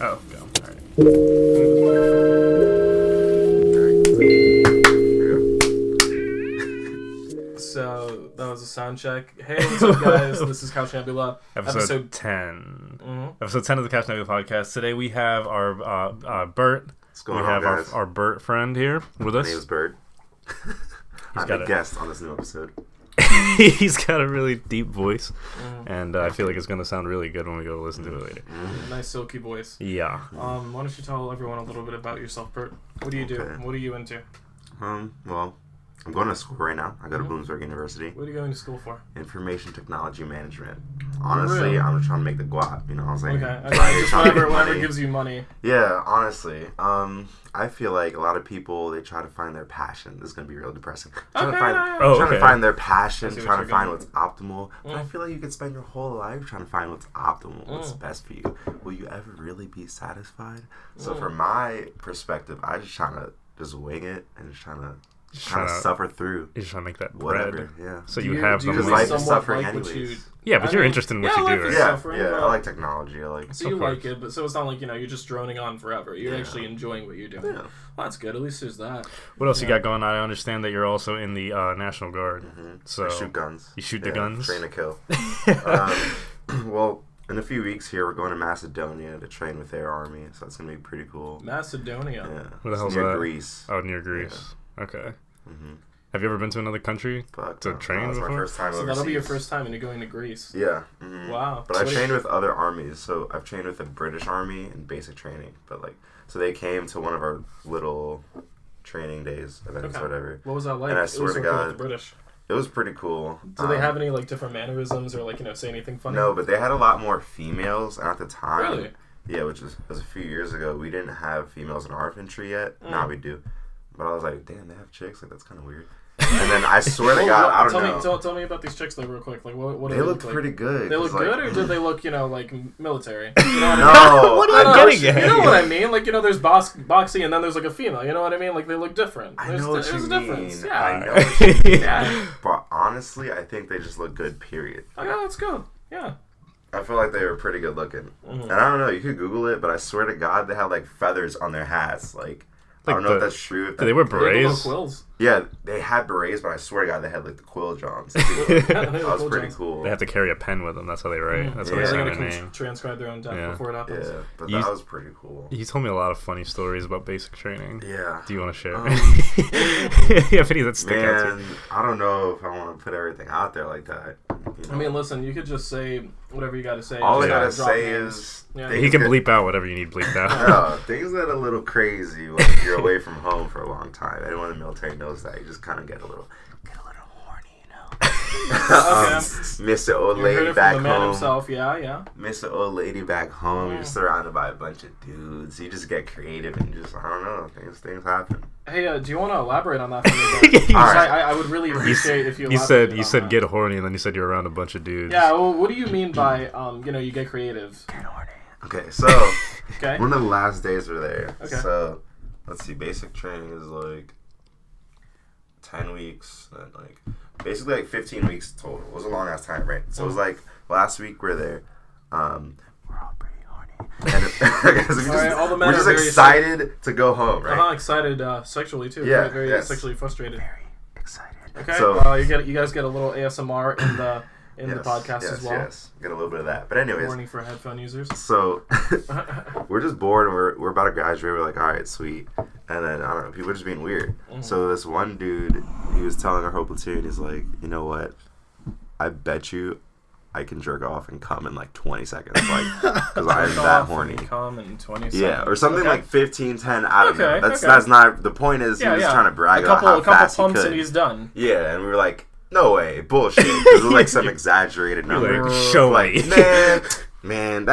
Oh, go. All right. So that was a sound check. Hey, what's up, guys? This is Couch Nebula, episode 10. Episode 10 of the Couch Nebula podcast. Today we have our Bert. What's going on, guys? our Bert friend here with us. My name is Bert. I'm a guest on this new episode. He's got a really deep voice, and I feel like it's going to sound really good when we go listen to it later. Nice silky voice. Yeah. Why don't you tell everyone a little bit about yourself, Bert? What do you do? What are you into? Well, I'm going to school right now. I go to Bloomsburg University. What are you going to school for? Information Technology Management. Honestly, Really? I'm just trying to make the guap, you know what I'm saying? Okay. Just whatever gives you money. Yeah, honestly. I feel like a lot of people, they try to find their passion. This is going to be real depressing. Trying to find their passion, trying to find what's optimal. But I feel like you could spend your whole life trying to find what's optimal, what's best for you. Will you ever really be satisfied? So from my perspective, I just trying to just wing it and just trying to suffer through. You're just trying to make that bread. Whatever, yeah. So you have the because life is suffering anyways. Yeah, but you're interested in what you do, right? Yeah, I like technology. So you like it, but so it's not like, you're just droning on forever. You're actually enjoying what you're doing. Yeah. Well, that's good. At least there's that. What else you got going on? I understand that you're also in the National Guard. So I shoot guns. You shoot the guns? Train to kill. Well, in a few weeks here, we're going to Macedonia to train with their army, so that's going to be pretty cool. Macedonia? Yeah. Where the hell's near that? Greece. Oh, near Greece. Yeah. Okay. Mm-hmm. Have you ever been to another country to train before? My first time so overseas. That'll be your first time and you're going to Greece. Yeah. Mm-hmm. Wow. But I've trained with other armies. So I've trained with the British Army in basic training. But so they came to one of our little training days, events, whatever. What was that like? And I swear to God, with the British. It was pretty cool. Do they have any different mannerisms or say anything funny? No, but they had a lot more females at the time. Really? Yeah, which was a few years ago. We didn't have females in our infantry yet. Now we do. But I was like, damn, they have chicks? That's kind of weird. And then I swear to God, I don't know. Tell me about these chicks real quick. What they look pretty good. They look good, or did they look, like military? You know what I mean? What are you getting at? You know what I mean? There's boxing and then there's a female. You know what I mean? They look different. There's a difference. Yeah. I know what you mean. Yeah. But honestly, I think they just look good, period. Yeah, let's go. Yeah. I feel like they were pretty good looking. And I don't know, you could Google it, but I swear to God, they had feathers on their hats. I don't know if that's true. Did they wear berets? Quills. Yeah, they had berets, but I swear to God, they had the quill johns. That was pretty cool. They have to carry a pen with them. That's how they write. That's how they say their name. Transcribe their own death before it happens. Yeah, but that was pretty cool. You told me a lot of funny stories about basic training. Yeah. Do you want to share? Yeah, any that stick out to you. I don't know if I want to put everything out there like that. I mean, listen, you could just say whatever you got to say. All I got to say is... He can bleep out whatever you need bleeped out. Yeah, things that are a little crazy when you're away from home for a long time. Anyone in the military knows that. You just kind of get a little horny, Miss the old lady back home. Himself. Yeah. Miss the old lady back home. You're surrounded by a bunch of dudes. You just get creative and just, I don't know, things happen. Hey, do you want to elaborate on that for me? I would really appreciate if you elaborate. You said get horny, and then you said you're around a bunch of dudes. Yeah, well, what do you mean by, you get creative? Get horny. Okay, so okay. One of the last days we're there. Okay. So, let's see, basic training is 10 weeks, and basically 15 weeks total. It was a long ass time, right? So it was last week we're there. We're all pretty horny. And we're just excited to go home, right? Excited sexually too. Yeah. Very sexually frustrated. Very excited. Okay. So you guys get a little ASMR in the podcast as well. Yes, get a little bit of that. But anyways, warning for headphone users. So we're just bored and we're about to graduate. We're like, all right, sweet. And then I don't know, people are just being weird. So this one dude, he was telling our whole platoon, he's like, you know what? I bet you I can jerk off and come in 20 seconds, because I'm that horny. Come in 20 seconds. Yeah, or something 15, 10. I don't know. That's not the point. Is he was trying to brag about how fast he could. A couple pumps and he's done. Yeah, and we were like, no way, bullshit. It was some exaggerated number. Show me. Man,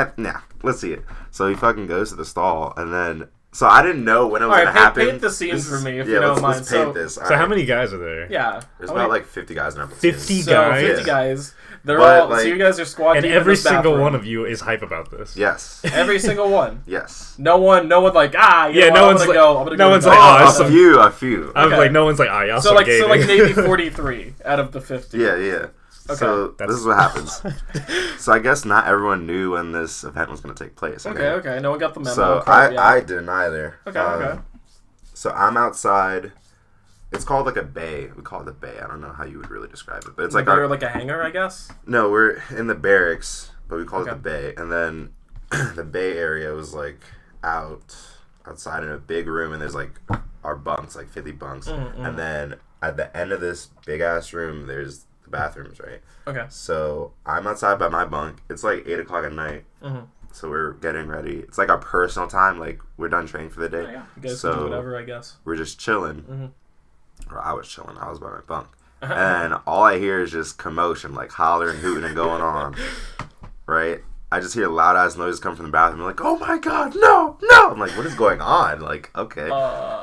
let's see it. So he fucking goes to the stall, and then, so I didn't know when it was going to happen. Paint the scene for me, if you don't mind. Let's paint this. So how many guys are there? Yeah. There's about 50 guys in our platoon. 50 guys? 50 guys. They're all, so you guys are squad deep. And every single one of you is hype about this. Yes. Every single one. Yes. No one no one's like, I'm gonna go. A few. I'm no one's like, I'll so Navy 43 out of the 50. Yeah. Okay. So this is what happens. So I guess not everyone knew when this event was going to take place. Okay. No one got the memo. So I didn't either. Okay. So I'm outside. It's called like a bay. We call it the bay. I don't know how you would really describe it, but it's like like a hangar, I guess. No, we're in the barracks, but we call it the bay. And then the bay area was like outside in a big room, and there's like our bunks, like 50 bunks, and then at the end of this big ass room, there's bathrooms, right? Okay. So I'm outside by my bunk. It's like 8 o'clock at night. So we're getting ready. It's like our personal time. Like we're done training for the day. Yeah. You guys can do whatever, I guess. We're just chilling. Or I was chilling. I was by my bunk. And all I hear is just commotion, like hollering, hooting, and going on. Right? I just hear loud ass noises come from the bathroom. I'm like, oh my god, no! I'm like, what is going on? Like, okay.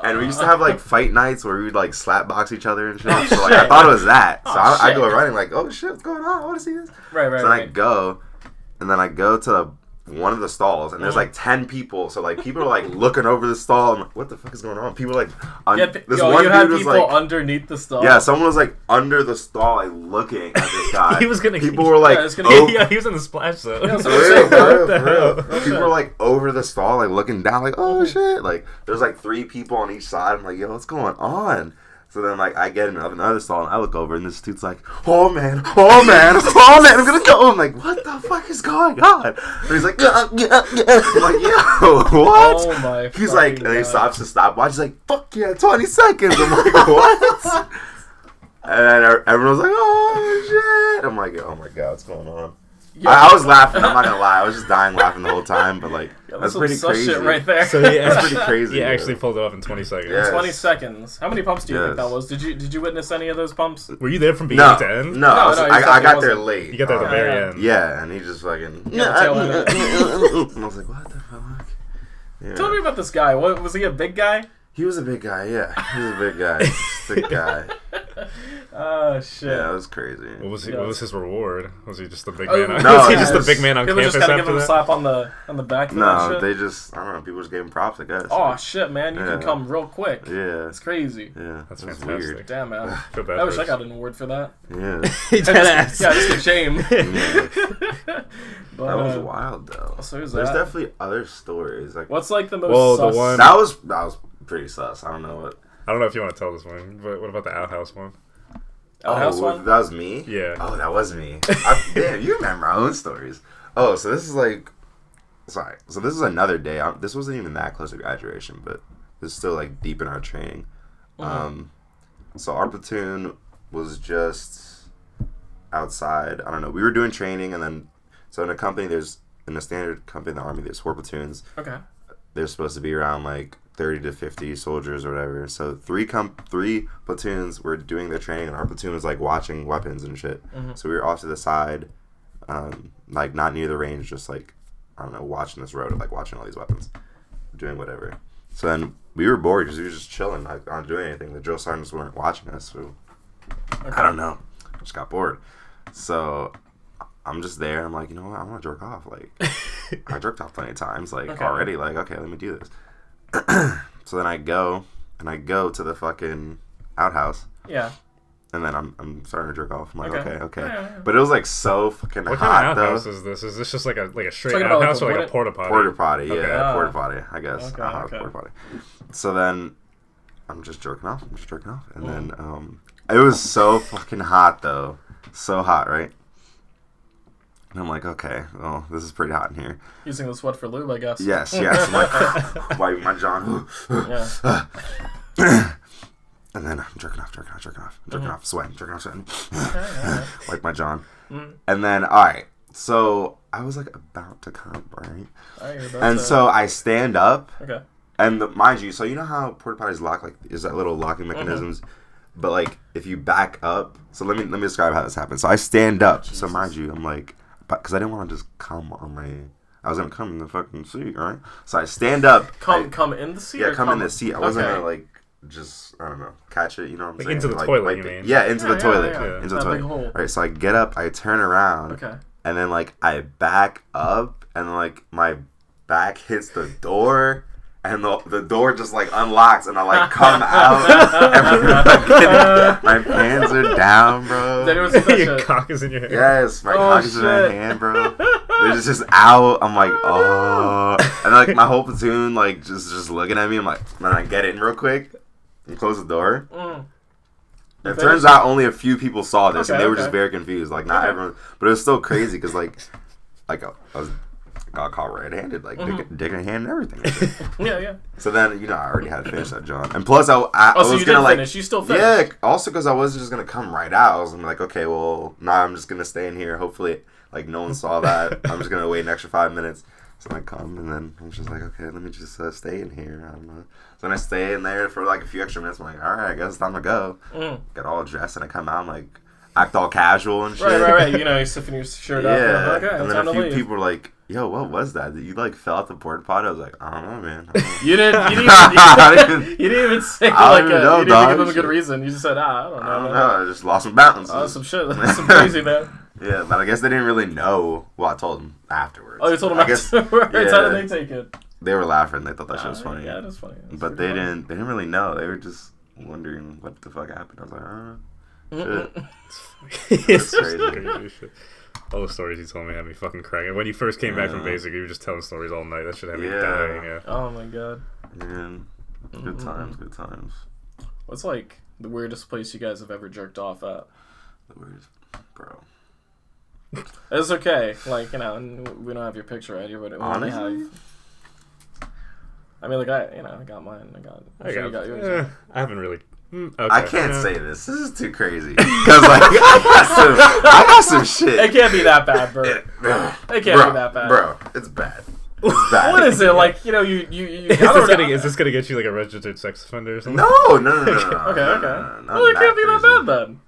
And we used to have like fight nights where we would like slap box each other and shit. So like, I thought it was that. So I go running like, oh shit, what's going on? I want to see this. Right. So then I go, and then I go to one of the stalls, and there's like 10 people. So like people are like looking over the stall. I'm like, what the fuck is going on? People like this one dude was like underneath the stall. Yeah, someone was like under the stall, like looking at this guy. He was gonna. People were like, he was in the splash zone. Yeah, for real. People were like over the stall, like looking down, like oh shit. Like there's like 3 people on each side. I'm like, yo, what's going on? So then, like, I get in another stall, and I look over, and this dude's like, oh, man, I'm gonna go. I'm like, what the fuck is going on? And he's like, yeah. I'm like, yo, what? Oh, my He's like, and he stops to stopwatch. He's like, fuck yeah, 20 seconds. I'm like, what? And then everyone was like, oh, shit. I'm like, oh, my God, what's going on? Yeah. I was laughing. I'm not gonna lie. I was just dying laughing the whole time. But like, that's pretty crazy. Shit right there. So that's pretty crazy. He actually pulled it off in 20 seconds. Yes. 20 seconds. How many pumps do you think that was? Did you witness any of those pumps? Were you there from beginning to end? No. I got there late. You got there at the very end. Yeah, and he just fucking. And I was like, what the fuck? Yeah. Tell me about this guy. What was he? A big guy? He was a big guy. Yeah, he was a big guy. Thick guy. Oh shit! Yeah, that was crazy. What was his reward? Was he just the big man? No, was he just the big man on campus? People just gotta give him a slap on the back. No, they just I don't know. People just gave him props, I guess. Oh shit, man! You can come real quick. Yeah, it's crazy. Yeah, that's fantastic. Weird. Damn, man. I wish I got an award for that. Yeah, just a shame. That was wild though. So there's definitely other stories. Like what's like the most? The one that was pretty sus. I don't know if you want to tell this one, but what about the outhouse one? One? That was me? Yeah. Oh, that was me. Damn, you remember my own stories. Oh, so this is like... Sorry. So this is another day. This wasn't even that close to graduation, but it's still like deep in our training. So our platoon was just outside. I don't know. We were doing training, and then... So in a company, in a standard company in the Army, there's 4 platoons. Okay. There's supposed to be around like 30 to 50 soldiers or whatever. So 3 platoons were doing their training, and our platoon was like watching weapons and shit. So we were off to the side, like not near the range, just like, I don't know, watching this road, like watching all these weapons, doing whatever. So then we were bored because we were just chilling, like not doing anything. The drill sergeants weren't watching us, so I don't know. I just got bored. So I'm just there. I'm like, you know what? I want to jerk off. Like, I jerked off plenty of times, like already. Like, okay, let me do this. So then I go to the fucking outhouse. Yeah. And then I'm starting to jerk off. I'm like, okay. Yeah. But it was like so fucking hot. What kind of outhouse is this? Is this just like a straight outhouse or like a porta potty? Porta potty, yeah, porta potty. I guess. Porta potty. So then I'm just jerking off. And then it was so fucking hot though, so hot, right? And I'm like, okay, well, this is pretty hot in here. Using the sweat for lube, I guess. Yes. I'm like, wiping my John. And then I'm jerking off, sweating. Wipe my John. And then, all right, so I was like about to come, right? And so I stand up. Okay. And mind you, so you know how porta potties lock, like, is that little locking mechanisms? But like, if you back up, so let me describe how this happened. So I stand up. Jesus. So mind you, I'm like, because I didn't want to just come on my. I was gonna come in the fucking seat, right? So I stand up. Come in the seat. Yeah, come in the seat. I wasn't gonna like just I don't know catch it. You know what I'm saying? Into the toilet, you mean? Yeah, into the toilet. Yeah. Into the toilet. All right. So I get up. I turn around. Okay. And then like I back up, and like my back hits the door, and the door just like unlocks, and I like come out, and my pants are down, bro. Your cock is in your hand. Yes, my cock is in my hand, bro. It's just out. I'm like, oh, and like my whole platoon like just looking at me. I'm like, man, I get in real quick and close the door. It turns out only a few people saw this, and they were just very confused. Like, not everyone, but it was still crazy because like I got caught red-handed, like dick in hand and everything. Yeah. So then, I already had to finish that, John. And plus, I so was you gonna did like finish. You still finished. Yeah. Also, because I wasn't just gonna come right out. I was like, okay, well, I'm just gonna stay in here. Hopefully, like no one saw that. I'm just gonna wait an extra 5 minutes. So I come, and then I'm just like, okay, let me just stay in here. I don't know. So then I stay in there for like a few extra minutes. I'm like, all right, I guess it's time to go. Get all dressed, and I come out, I'm like, act all casual and shit. Right. You're stiffing your shirt up. Yeah. Okay, and then a few people were like, yo, what was that? Did you like fell out the porta potty? I was like, I don't know, man. You didn't even say like you didn't give them a good reason. You just said, I don't know. I just lost some balance. Oh, some shit. That's some crazy, man. Yeah, but I guess they didn't really know. Well, I told them afterwards. Oh, you told them afterwards? Yeah, how did they take it? They were laughing. They thought that shit was funny. Yeah, that's funny. But they didn't really know. They were just wondering what the fuck happened. I was like, shit. It's crazy. Shit. All the stories you told me had me fucking cracking. When you first came back from basic, you were just telling stories all night. That shit had me dying. Yeah. Oh my god. Man, good times. What's like the weirdest place you guys have ever jerked off at? The weirdest, bro. It's okay. Like, we don't have your picture right here, but honestly, I mean, like, I got mine. I got yours. I haven't really. Okay. I can't say this. This is too crazy. Because like I got some shit. It can't be that bad, bro. It can't be that bad, bro. It's bad. It's bad. What is it like? You. Is this gonna get you like a registered sex offender or something? No. Okay. Well, it can't be that bad then.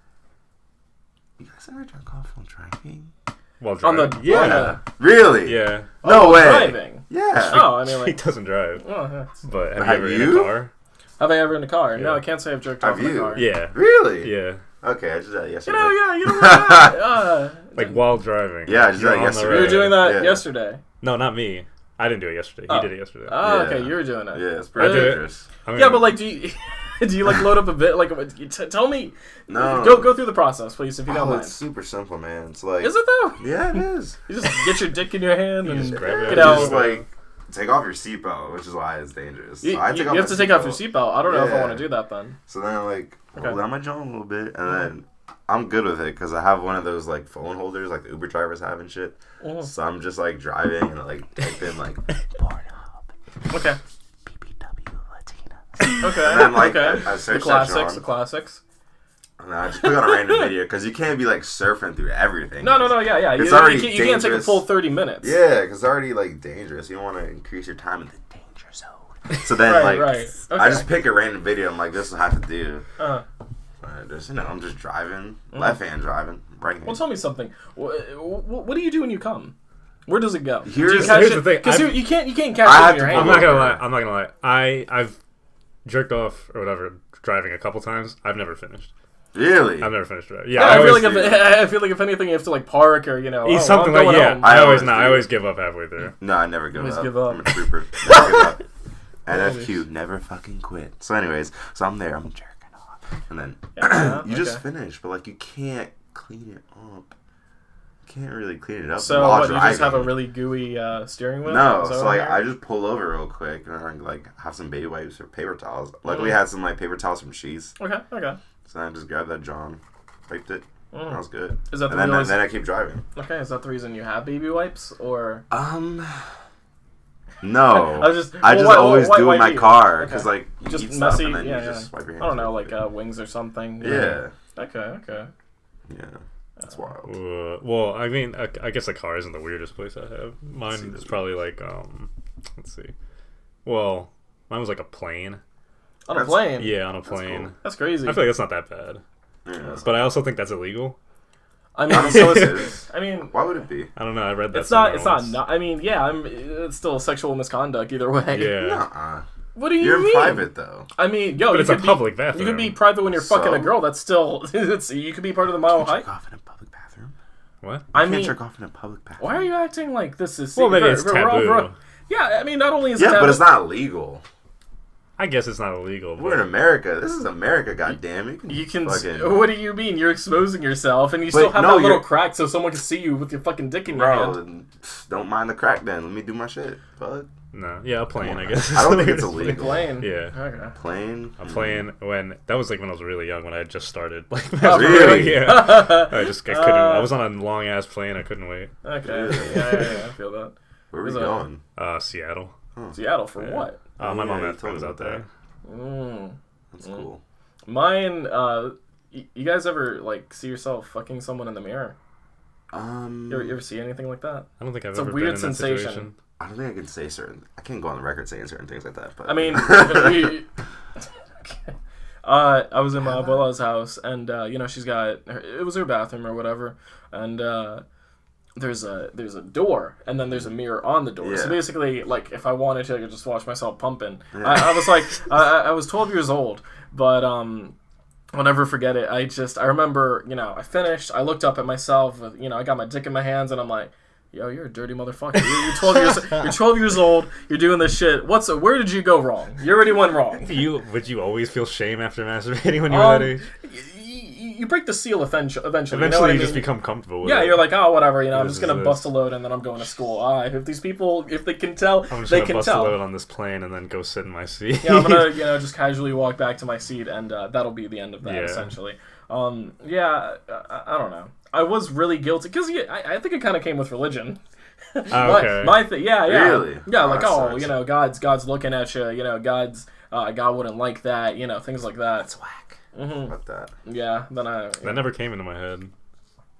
You guys ever drunk off while driving? While driving? Really? Yeah. No way. Driving. Yeah. Oh, I mean, like, he doesn't drive. Oh, yeah. But have you ever in a car? Have I ever in a car? Yeah. No, I can't say I've jerked off in a car. Yeah. Really? Yeah. Okay, I just did that yesterday. You know what? Like while driving. Yeah, I just did that yesterday. You were doing that yesterday? No, not me. I didn't do it yesterday. He did it yesterday. Oh, okay, you were doing it. Yeah, it's pretty dangerous. Yeah, but like, do you like load up a bit? Like, tell me. No. Go through the process, please, if you don't mind. It's super simple, man. It's like. Is it though? Yeah, it is. You just get your dick in your hand and just grab it. get out. Just like take off your seatbelt, which is why it's dangerous. You so have to take off your seatbelt. I don't know if I want to do that then. So then I like hold down my jaw a little bit, and then I'm good with it because I have one of those like phone holders like the Uber drivers have and shit. So I'm just like driving and like type in like Pornhub. Okay. BBW Latina. Okay. And then like I searched the classics. And I just click on a random video because you can't be like surfing through everything. No, yeah. It's already you can't take a full 30 minutes. Yeah, because it's already like dangerous. You don't want to increase your time in the danger zone. So then right. Okay. I just pick a random video. I'm like, this will have to do. I'm just driving, left hand driving, right hand. Well, tell me something. What do you do when you come? Where does it go? Here's the thing. Because you can't catch it in your hand. I'm not gonna lie. I've jerked off or whatever driving a couple times. I've never finished. Really? I've never finished driving. Yeah, I feel like if anything, you have to like park or something like home. I always give up halfway through. No, I never give up. I'm a trooper. Never give up. NFQ, never fucking quit. So anyways, I'm there. I'm jerking off, and then you just finish, but like you can't clean it up. Can't really clean it up. So while you just have a really gooey steering wheel? No, so like I just pull over real quick and I like have some baby wipes or paper towels. Luckily, I had some like paper towels from Shea's. Okay. So I just grabbed that John, wiped it. That was good. Is that and then I keep driving. Okay, is that the reason you have baby wipes or? No. I just always do in my car because like you just eat messy. Stuff and then you just wipe your hands. I don't know, like wings or something. Yeah. Okay. Yeah. That's wild. Well, I mean, I guess a car isn't the weirdest place I have. Mine is probably like, let's see. Well, mine was like a plane. On a plane? Yeah, on a plane. Cool. That's crazy. I feel like that's not that bad. Yeah. But I also think that's illegal. I mean, so is. I mean, why would it be? I don't know. I read that. It's not. I mean, yeah. It's still sexual misconduct either way. Yeah. Nuh-uh. What do you mean? You're in private though. I mean, but it's a public bathroom. You could be private when you're fucking a girl. That's still. You could be part of the Mile High. Jerk off in a public bathroom. What? You can't jerk off in a public bathroom. Why are you acting like this is? Well, maybe it's taboo. Yeah, I mean, not only is it but it's not illegal. I guess it's not illegal. But... We're in America. This is America, goddammit. You can fucking... What do you mean? You're exposing yourself, and you still have that little crack so someone can see you with your fucking dick in your hand. Don't mind the crack then. Let me do my shit. Fuck. No. Yeah, a plane, I guess. I don't think it's illegal. Plane? Yeah. Okay. Plane? A plane when... That was like when I was really young, when I had just started. Like, really? Yeah. I couldn't... I was on a long-ass plane. I couldn't wait. Okay. Yeah, I feel that. Where were we going? Seattle. Huh. Saddle for what? My mom had friends out there. That's cool. Mine, you guys ever, like, see yourself fucking someone in the mirror? You ever see anything like that? I don't think I've it's ever a weird been in sensation. that situation. I don't think I can say certain... I can't go on the record saying certain things like that, but... I mean... I was in my abuela's house, and, you know, she's got... It was her bathroom or whatever, and, there's a door, and then there's a mirror on the door. Yeah. So basically, like, if I wanted to, I could just watch myself pumping. Yeah. I was like... I was 12 years old, but, I'll never forget it. I remember, you know, I finished, I looked up at myself, you know, I got my dick in my hands, and I'm like... Yo, you're a dirty motherfucker. You're 12 years old. You're doing this shit. Where did you go wrong? You already went wrong. Would you always feel shame after masturbating when you were that age? You break the seal eventually. Eventually, you know what I mean? Just become comfortable with it. Yeah, you're like, oh, whatever. You know, I'm just gonna bust a load and then I'm going to school. If these people, if they can tell, I'm just they gonna can bust tell. a load on this plane and then go sit in my seat. Yeah, I'm gonna, you know, just casually walk back to my seat and that'll be the end of that essentially. Yeah, I don't know. I was really guilty because I think it kind of came with religion. Okay. My thing, yeah. Really? Yeah, like, you know, God's looking at you, you know, God wouldn't like that, you know, things like that. That's whack. Mm-hmm. About that. Yeah, then That never came into my head.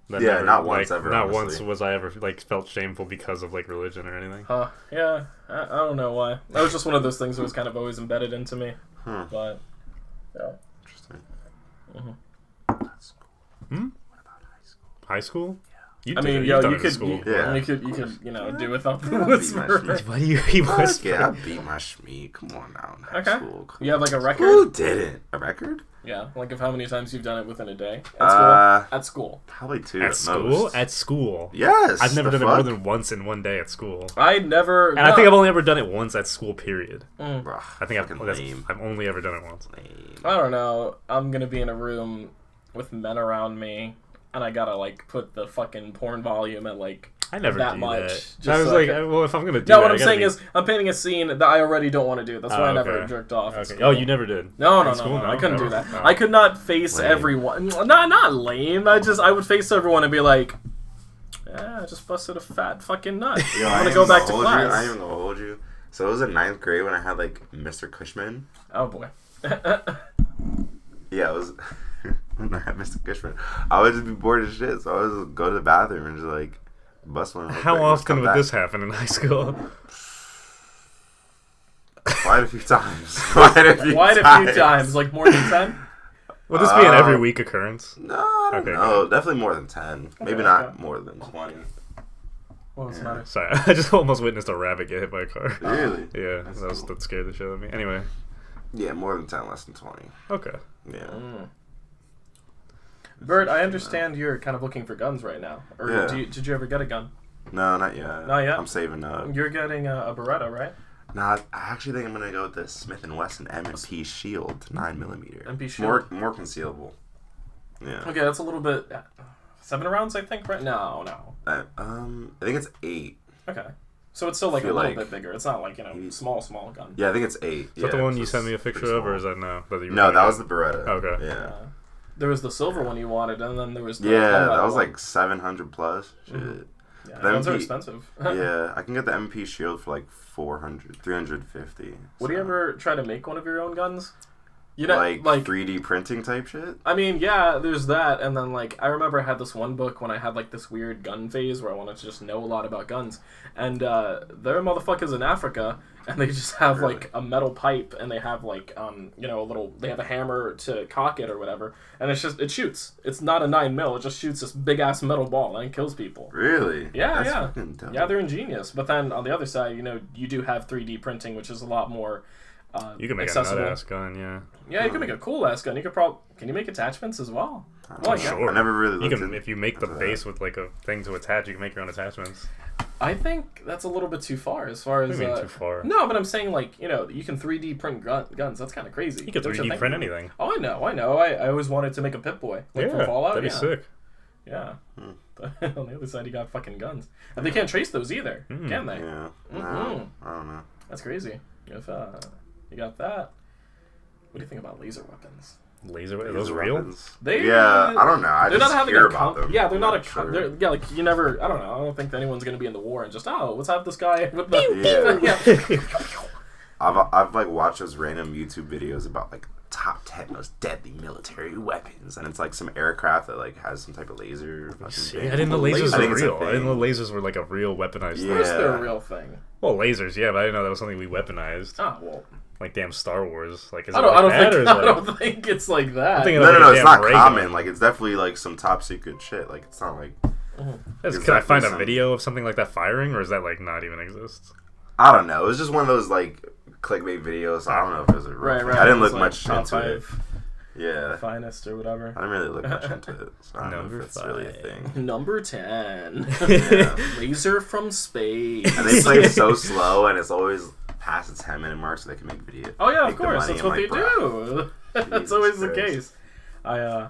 Not once ever. Not honestly. once was I ever, like, felt shameful because of, like, religion or anything. Yeah, I don't know why. That was just one of those things that was kind of always embedded into me. But, yeah. Interesting. Mm-hmm. That's cool. What about high school? High school? You could, you know, do without the whisper. Why do you keep whispering? Yeah, I beat my schmeat. Come on now. High school. You have like a record? Who didn't? A record? Yeah, like of how many times you've done it within a day at school. Probably 2 at school. Most. At school. Yes. I've never done it more than once in one day at school. I think I've only ever done it once at school. Period. Bruh, I think I've only ever done it once. Lame. I don't know. I'm gonna be in a room with men around me. And I gotta, like, put the fucking porn volume at, like, I never that do much. That. Just I was so like, well, if I'm gonna do that... No, what I'm saying is, I'm painting a scene that I already don't want to do. That's why I never jerked off. Okay. Oh, you never did? No. I couldn't do that. No. I could not face everyone. Not lame. I would face everyone and be like, I just busted a fat fucking nut. Yo, I'm gonna go back to class. I ain't even gonna hold you. So it was in 9th grade when I had, like, Mr. Cushman. Oh, boy. Yeah, it was... when I had Mr. Cushman, I would just be bored as shit, so I would just go to the bathroom and just like bust one. How often would this happen in high school? Quite a few times. Quite a few times. Like more than 10? Would this be an every week occurrence? No, definitely more than 10. Maybe not more than 20. What was the matter? Sorry, I just almost witnessed a rabbit get hit by a car. Really? Yeah, that scared the shit out of me. Anyway. Yeah, more than 10, less than 20. Okay. Yeah. Bert, I understand you're kind of looking for guns right now. Or did you ever get a gun? No, not yet. Not yet? I'm saving up. You're getting a Beretta, right? Nah, I actually think I'm going to go with the Smith & Wesson M&P Shield 9mm. MP Shield? More concealable. Yeah. Okay, that's a little bit... 7 rounds, I think, right? No. I think it's 8. Okay. So it's still like a little bit bigger. It's not like, you know, small gun. Yeah, I think it's 8. Is that the one you sent me a picture of, or is that no? No, that was the Beretta. Okay. Yeah. There was the silver one you wanted, and then there was the that was like 700 plus. Shit. Yeah, those are expensive. Yeah, I can get the MP Shield for like 400, 350. Would you ever try to make one of your own guns? You know, like 3D printing type shit? I mean, yeah, there's that, and then, like, I remember I had this one book when I had, like, this weird gun phase where I wanted to just know a lot about guns, and there are motherfuckers in Africa, and they just have, like, a metal pipe, and they have, like, you know, they have a hammer to cock it or whatever, and it shoots. It's not a 9mm, it just shoots this big-ass metal ball, and it kills people. Really? Yeah, That's fucking dope. Yeah, they're ingenious, but then on the other side, you know, you do have 3D printing, which is a lot more... you can make accessible. a nut-ass gun, yeah. Yeah, you can make a cool-ass gun. Can you make attachments as well? Sure. I never really looked if you make the base with, like, a thing to attach, you can make your own attachments. I think that's a little bit too far as far as... What do you mean too far? No, but I'm saying, like, you know, you can 3D print guns. That's kind of crazy. You can 3D print anything. Oh, I know. I always wanted to make a Pip-Boy. Like, from Fallout. That'd be sick. Yeah. But on the other side, you got fucking guns. And they can't trace those either, can they? Yeah. No, I don't know. That's crazy. If you got that, what do you think about laser weapons? Are those real? I don't know. They're not having about them. Yeah, they're not sure. Like you never. I don't know. I don't think anyone's gonna be in the war and just let's have this guy with the. I've like watched those random YouTube videos about like top 10 most deadly military weapons, and it's like some aircraft that like has some type of laser. I didn't know lasers were real. I didn't know lasers were like a real weaponized thing. Of course they're a real thing. Well, lasers, yeah, but I didn't know that was something we weaponized. Oh well. Like damn Star Wars, like is I don't think it's like that. No, it's not common. Like it's definitely like some top secret shit. Like it's not like. Can I find a video of something like that firing, or is that like not even exist? I don't know. It was just one of those like clickbait videos. So I don't know if it was a real thing. I didn't look much into it. Yeah. Finest or whatever. I didn't really look much into it. So I don't know if it's really a thing. Number 10. Yeah. Laser from space. And they play so slow, and it's always past the 10-minute mark, so they can make video. Oh yeah, of course. That's what they do. That's always the case. I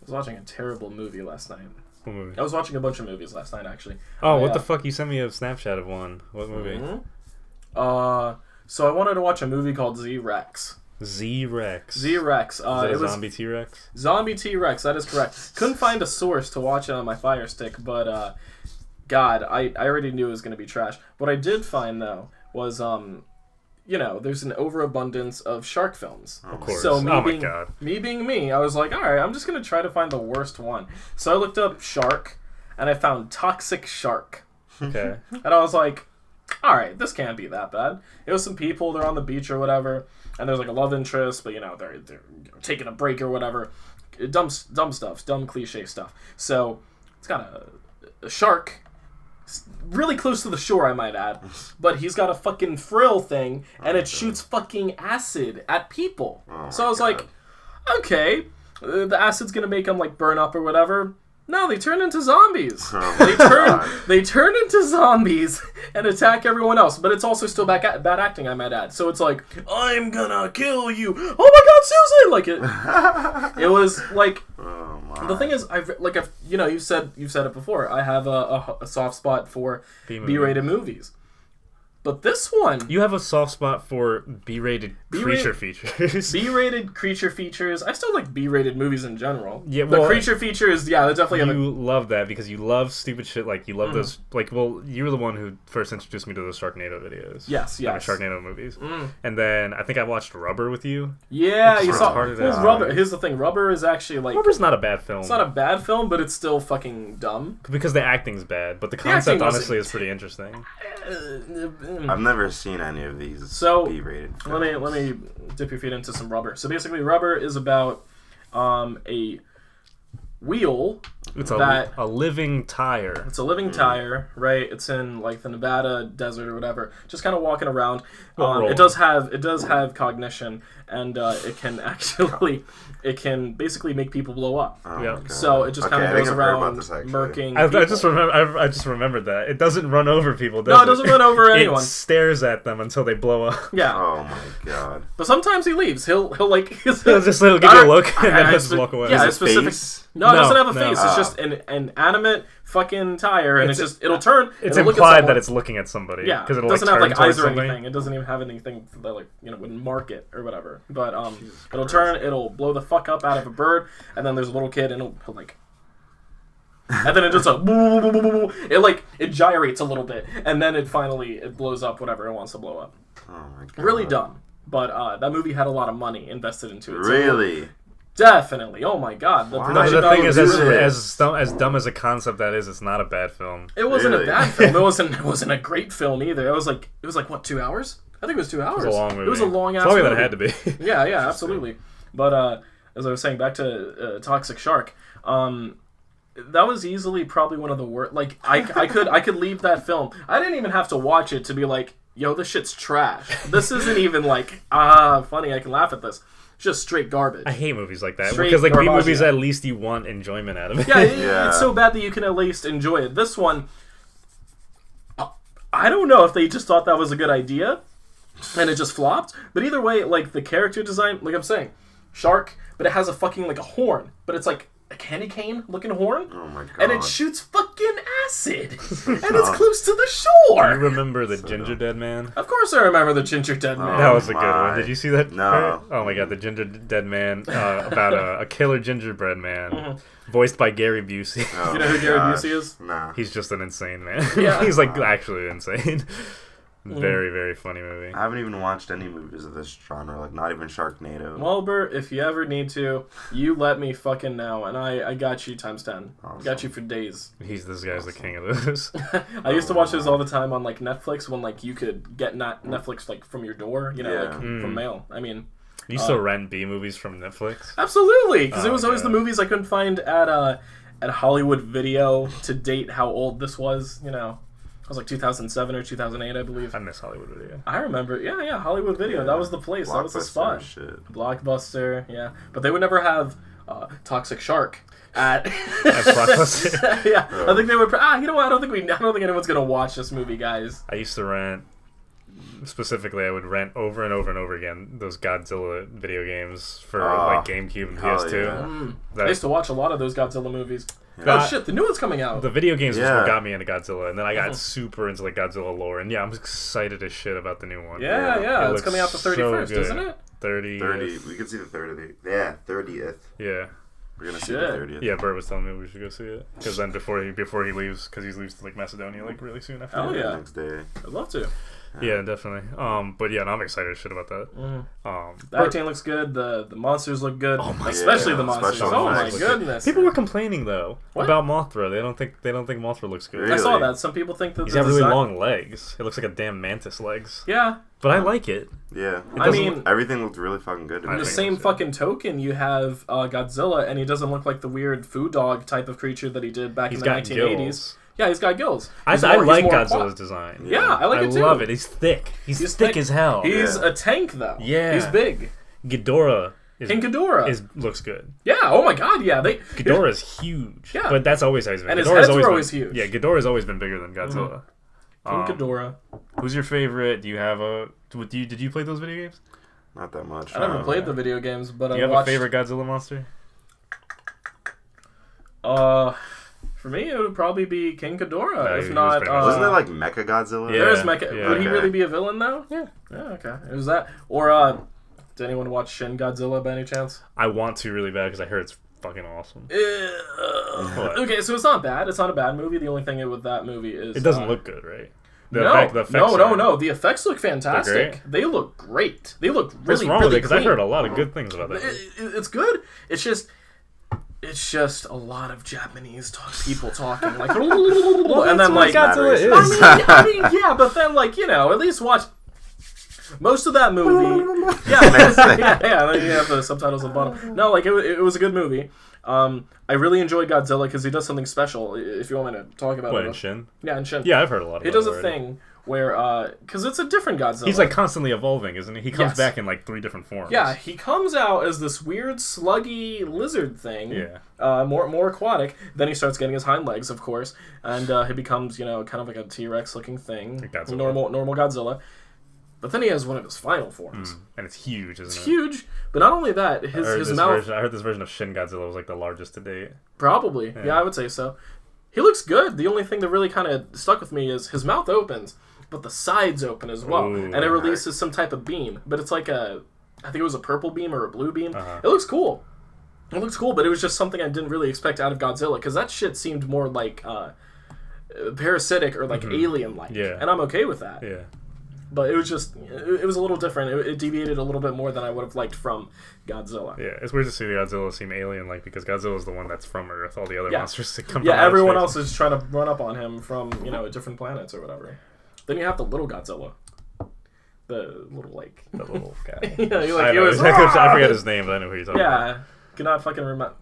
was watching a terrible movie last night. What movie? I was watching a bunch of movies last night, actually. Oh, what the fuck? You sent me a Snapchat of one. What movie? So I wanted to watch a movie called Z-Rex. Z-Rex. Z-Rex. Is it a zombie T-Rex? Zombie T-Rex, that is correct. Couldn't find a source to watch it on my Fire Stick, but God, I already knew it was going to be trash. What I did find, though, was, there's an overabundance of shark films. Of course. So my me being me, I was like, all right, I'm just going to try to find the worst one. So I looked up shark, and I found Toxic Shark. Okay. And I was like, all right, this can't be that bad. It was some people, they're on the beach or whatever, and there's like a love interest, but they're taking a break or whatever. Dumb stuff, dumb cliche stuff. So it's got a shark, really close to the shore, I might add, but he's got a fucking frill thing, and it shoots fucking acid at people. So I was like, okay, the acid's gonna make them like burn up or whatever. No, they turn into zombies. They turn into zombies and attack everyone else. But it's also still bad acting, I might add. So it's like, I'm gonna kill you. Oh my God, Susan! Like it was like. The thing is, you've said it before. I have a soft spot for B-rated movies. But this one... You have a soft spot for B-rated creature features. B-rated creature features. I still like B-rated movies in general. Yeah, well... The creature features, they definitely have... You love that because you love stupid shit. Like, you love those... Like, well, you were the one who first introduced me to those Sharknado videos. Yes. Sharknado movies. And then I think I watched Rubber with you. Yeah, you saw... Rubber. Here's the thing. Rubber is actually, like... Rubber's not a bad film. It's not a bad film, but it's still fucking dumb. Because the acting's bad, but the concept, honestly, is pretty interesting. I've never seen any of these B-rated films. Let me dip your feet into some Rubber. So basically, Rubber is about a wheel. It's a living tire. It's a living tire, right? It's in like the Nevada desert or whatever. Just kind of walking around. It does have cognition, and it can basically make people blow up. So it just kind of goes around murking. I just remembered that it doesn't run over people. No, it doesn't run over anyone. It stares at them until they blow up. Yeah. Oh my God. But sometimes he leaves. He'll give you a look and then just walk away. Yeah, it's specific. No, it doesn't have a face. It's just an animate fucking tire, and it'll turn. It's implied that it's looking at somebody. Yeah, because it doesn't have like eyes or anything. It doesn't even have anything that would mark it or whatever. But it'll turn. It'll blow the fuck up out of a bird, and then there's a little kid, and he'll like. And then it just it gyrates a little bit, and then it blows up whatever it wants to blow up. Oh my God. Really dumb, but that movie had a lot of money invested into it. Really. Definitely. Oh my God. The production thing is, as dumb as a concept that is, it's not a bad film. It wasn't a bad film. It wasn't a great film either. It was like what, 2 hours? I think it was 2 hours. It was a long movie. It was a long ass movie. That it had to be. Yeah, absolutely. But as I was saying, back to Toxic Shark. That was easily probably one of the worst. Like I could leave that film. I didn't even have to watch it to be like, yo, this shit's trash. This isn't even like funny. I can laugh at this. Just straight garbage. I hate movies like that. Because like B movies, at least you want enjoyment out of it. Yeah, it's so bad that you can at least enjoy it. This one, I don't know if they just thought that was a good idea, and it just flopped. But either way, like the character design, like I'm saying, shark, but it has a fucking like a horn, but it's like a candy cane looking horn. Oh my god! And it shoots fucking acid, and it's close to the shore. You remember the Ginger Dead Man? Of course, I remember the Ginger Dead Man. That was a good one. Did you see that? No. Oh my god, the Ginger Dead Man about a killer gingerbread man, voiced by Gary Busey. Oh, you know who Gary Busey is? Nah. He's just an insane man. Yeah. He's like actually insane. Very, very funny movie. I haven't even watched any movies of this genre, like not even Sharknado. Well, Bert, if you ever need to, you let me fucking know, and I got you times 10. Awesome. Got you for days. This guy's the king of this. I used to watch those all the time on like Netflix when like you could get Netflix like from your door, you know, like from mail. I mean, You used to rent B movies from Netflix? Absolutely, because it was always the movies I couldn't find at Hollywood Video to date how old this was, you know. It was like 2007 or 2008, I believe. I miss Hollywood Video. I remember, yeah, Hollywood Video. That was the place. That was the spot. Shit. Blockbuster, yeah. But they would never have Toxic Shark at Blockbuster. Yeah, I think they would. You know what? I don't think anyone's gonna watch this movie, guys. I used to rent. Specifically, I would rent over and over and over again those Godzilla video games for like GameCube and PS2. Yeah. I used to watch a lot of those Godzilla movies. Yeah. Oh shit, the new one's coming out. The video games was what got me into Godzilla, and then I got super into like Godzilla lore, and I'm excited as shit about the new one. Yeah, it's coming out the 31st, isn't it? 30. We can see the 30th. Yeah, 30th. Yeah. We're gonna see the 30th. Yeah, Bert was telling me we should go see it because then before he leaves, because he leaves to like Macedonia like really soon after. Oh yeah, next day. I'd love to. Yeah, definitely. But yeah, no, I'm excited as shit about that. The acting looks good. The monsters look good. Oh my especially the monsters. Oh my goodness. People were complaining though about Mothra. They don't think Mothra looks good. Really? I saw that. Some people think that he's got really long legs. It looks like a damn mantis legs. Yeah. But I like it. Yeah. I mean, everything looked really fucking good. In the same fucking token, you have Godzilla, and he doesn't look like the weird food dog type of creature that he did back in the 1980s. Gills. Yeah, he's got gills. I like Godzilla's design. Yeah, I like it too. I love it. He's thick. He's thick as hell. He's a tank, though. Yeah. He's big. Ghidorah. King Ghidorah looks good. Yeah. Oh my God. Yeah. Ghidorah's huge. Yeah. But that's always how he's been. And his heads were always huge. Yeah. Ghidorah's always been bigger than Godzilla. King Ghidorah. Who's your favorite? Do you have a? Did you play those video games? Not that much. I never played the video games, but do you have a favorite Godzilla monster? For me, it would probably be King Ghidorah. If he not, wasn't there like Mecha Godzilla? Yeah, there's Mecha. Yeah, Would he really be a villain though? Yeah. Yeah. Okay. It was that. Or did anyone watch Shin Godzilla by any chance? I want to really bad because I heard it's fucking awesome. Okay, so it's not bad. It's not a bad movie. The only thing with that movie is it doesn't look good, right? No. The effects look fantastic. They look great. They look really, What's wrong really with it? Because I clean. heard a lot of good things about that. It's good. It's just a lot of Japanese people talking like, and then like Godzilla is. I mean, yeah, but then like at least watch most of that movie. Yeah. Then you have the subtitles at the bottom. No, like it was a good movie. I really enjoyed Godzilla because he does something special. If you want me to talk about it. In Shin? Yeah, in Shin. Yeah, I've heard a lot about it. He does a thing where, because it's a different Godzilla. He's like constantly evolving, isn't he? He comes back in like 3 different forms. Yeah, he comes out as this weird sluggy lizard thing. Yeah. More aquatic. Then he starts getting his hind legs, of course, and he becomes kind of like a T-Rex looking thing. Like Godzilla. Normal Godzilla. But then he has one of his final forms. And it's huge, isn't it? It's huge. But not only that, his mouth... I heard this version of Shin Godzilla was like the largest to date. Probably. Yeah, I would say so. He looks good. The only thing that really kind of stuck with me is his mouth opens, but the sides open as well. Ooh, and it releases some type of beam. But it's like I think it was a purple beam or a blue beam. It looks cool. It looks cool, but it was just something I didn't really expect out of Godzilla, because that shit seemed more like parasitic or like alien-like. Yeah. And I'm okay with that. Yeah. But it was just, it was a little different. It deviated a little bit more than I would have liked from Godzilla. Yeah, it's weird to see the Godzilla seem alien-like because Godzilla's the one that's from Earth. All the other monsters that come from everyone else is trying to run up on him from, different planets or whatever. Then you have the little Godzilla. The little guy. I forget his name, but I know who you're talking about. Yeah, cannot fucking remember.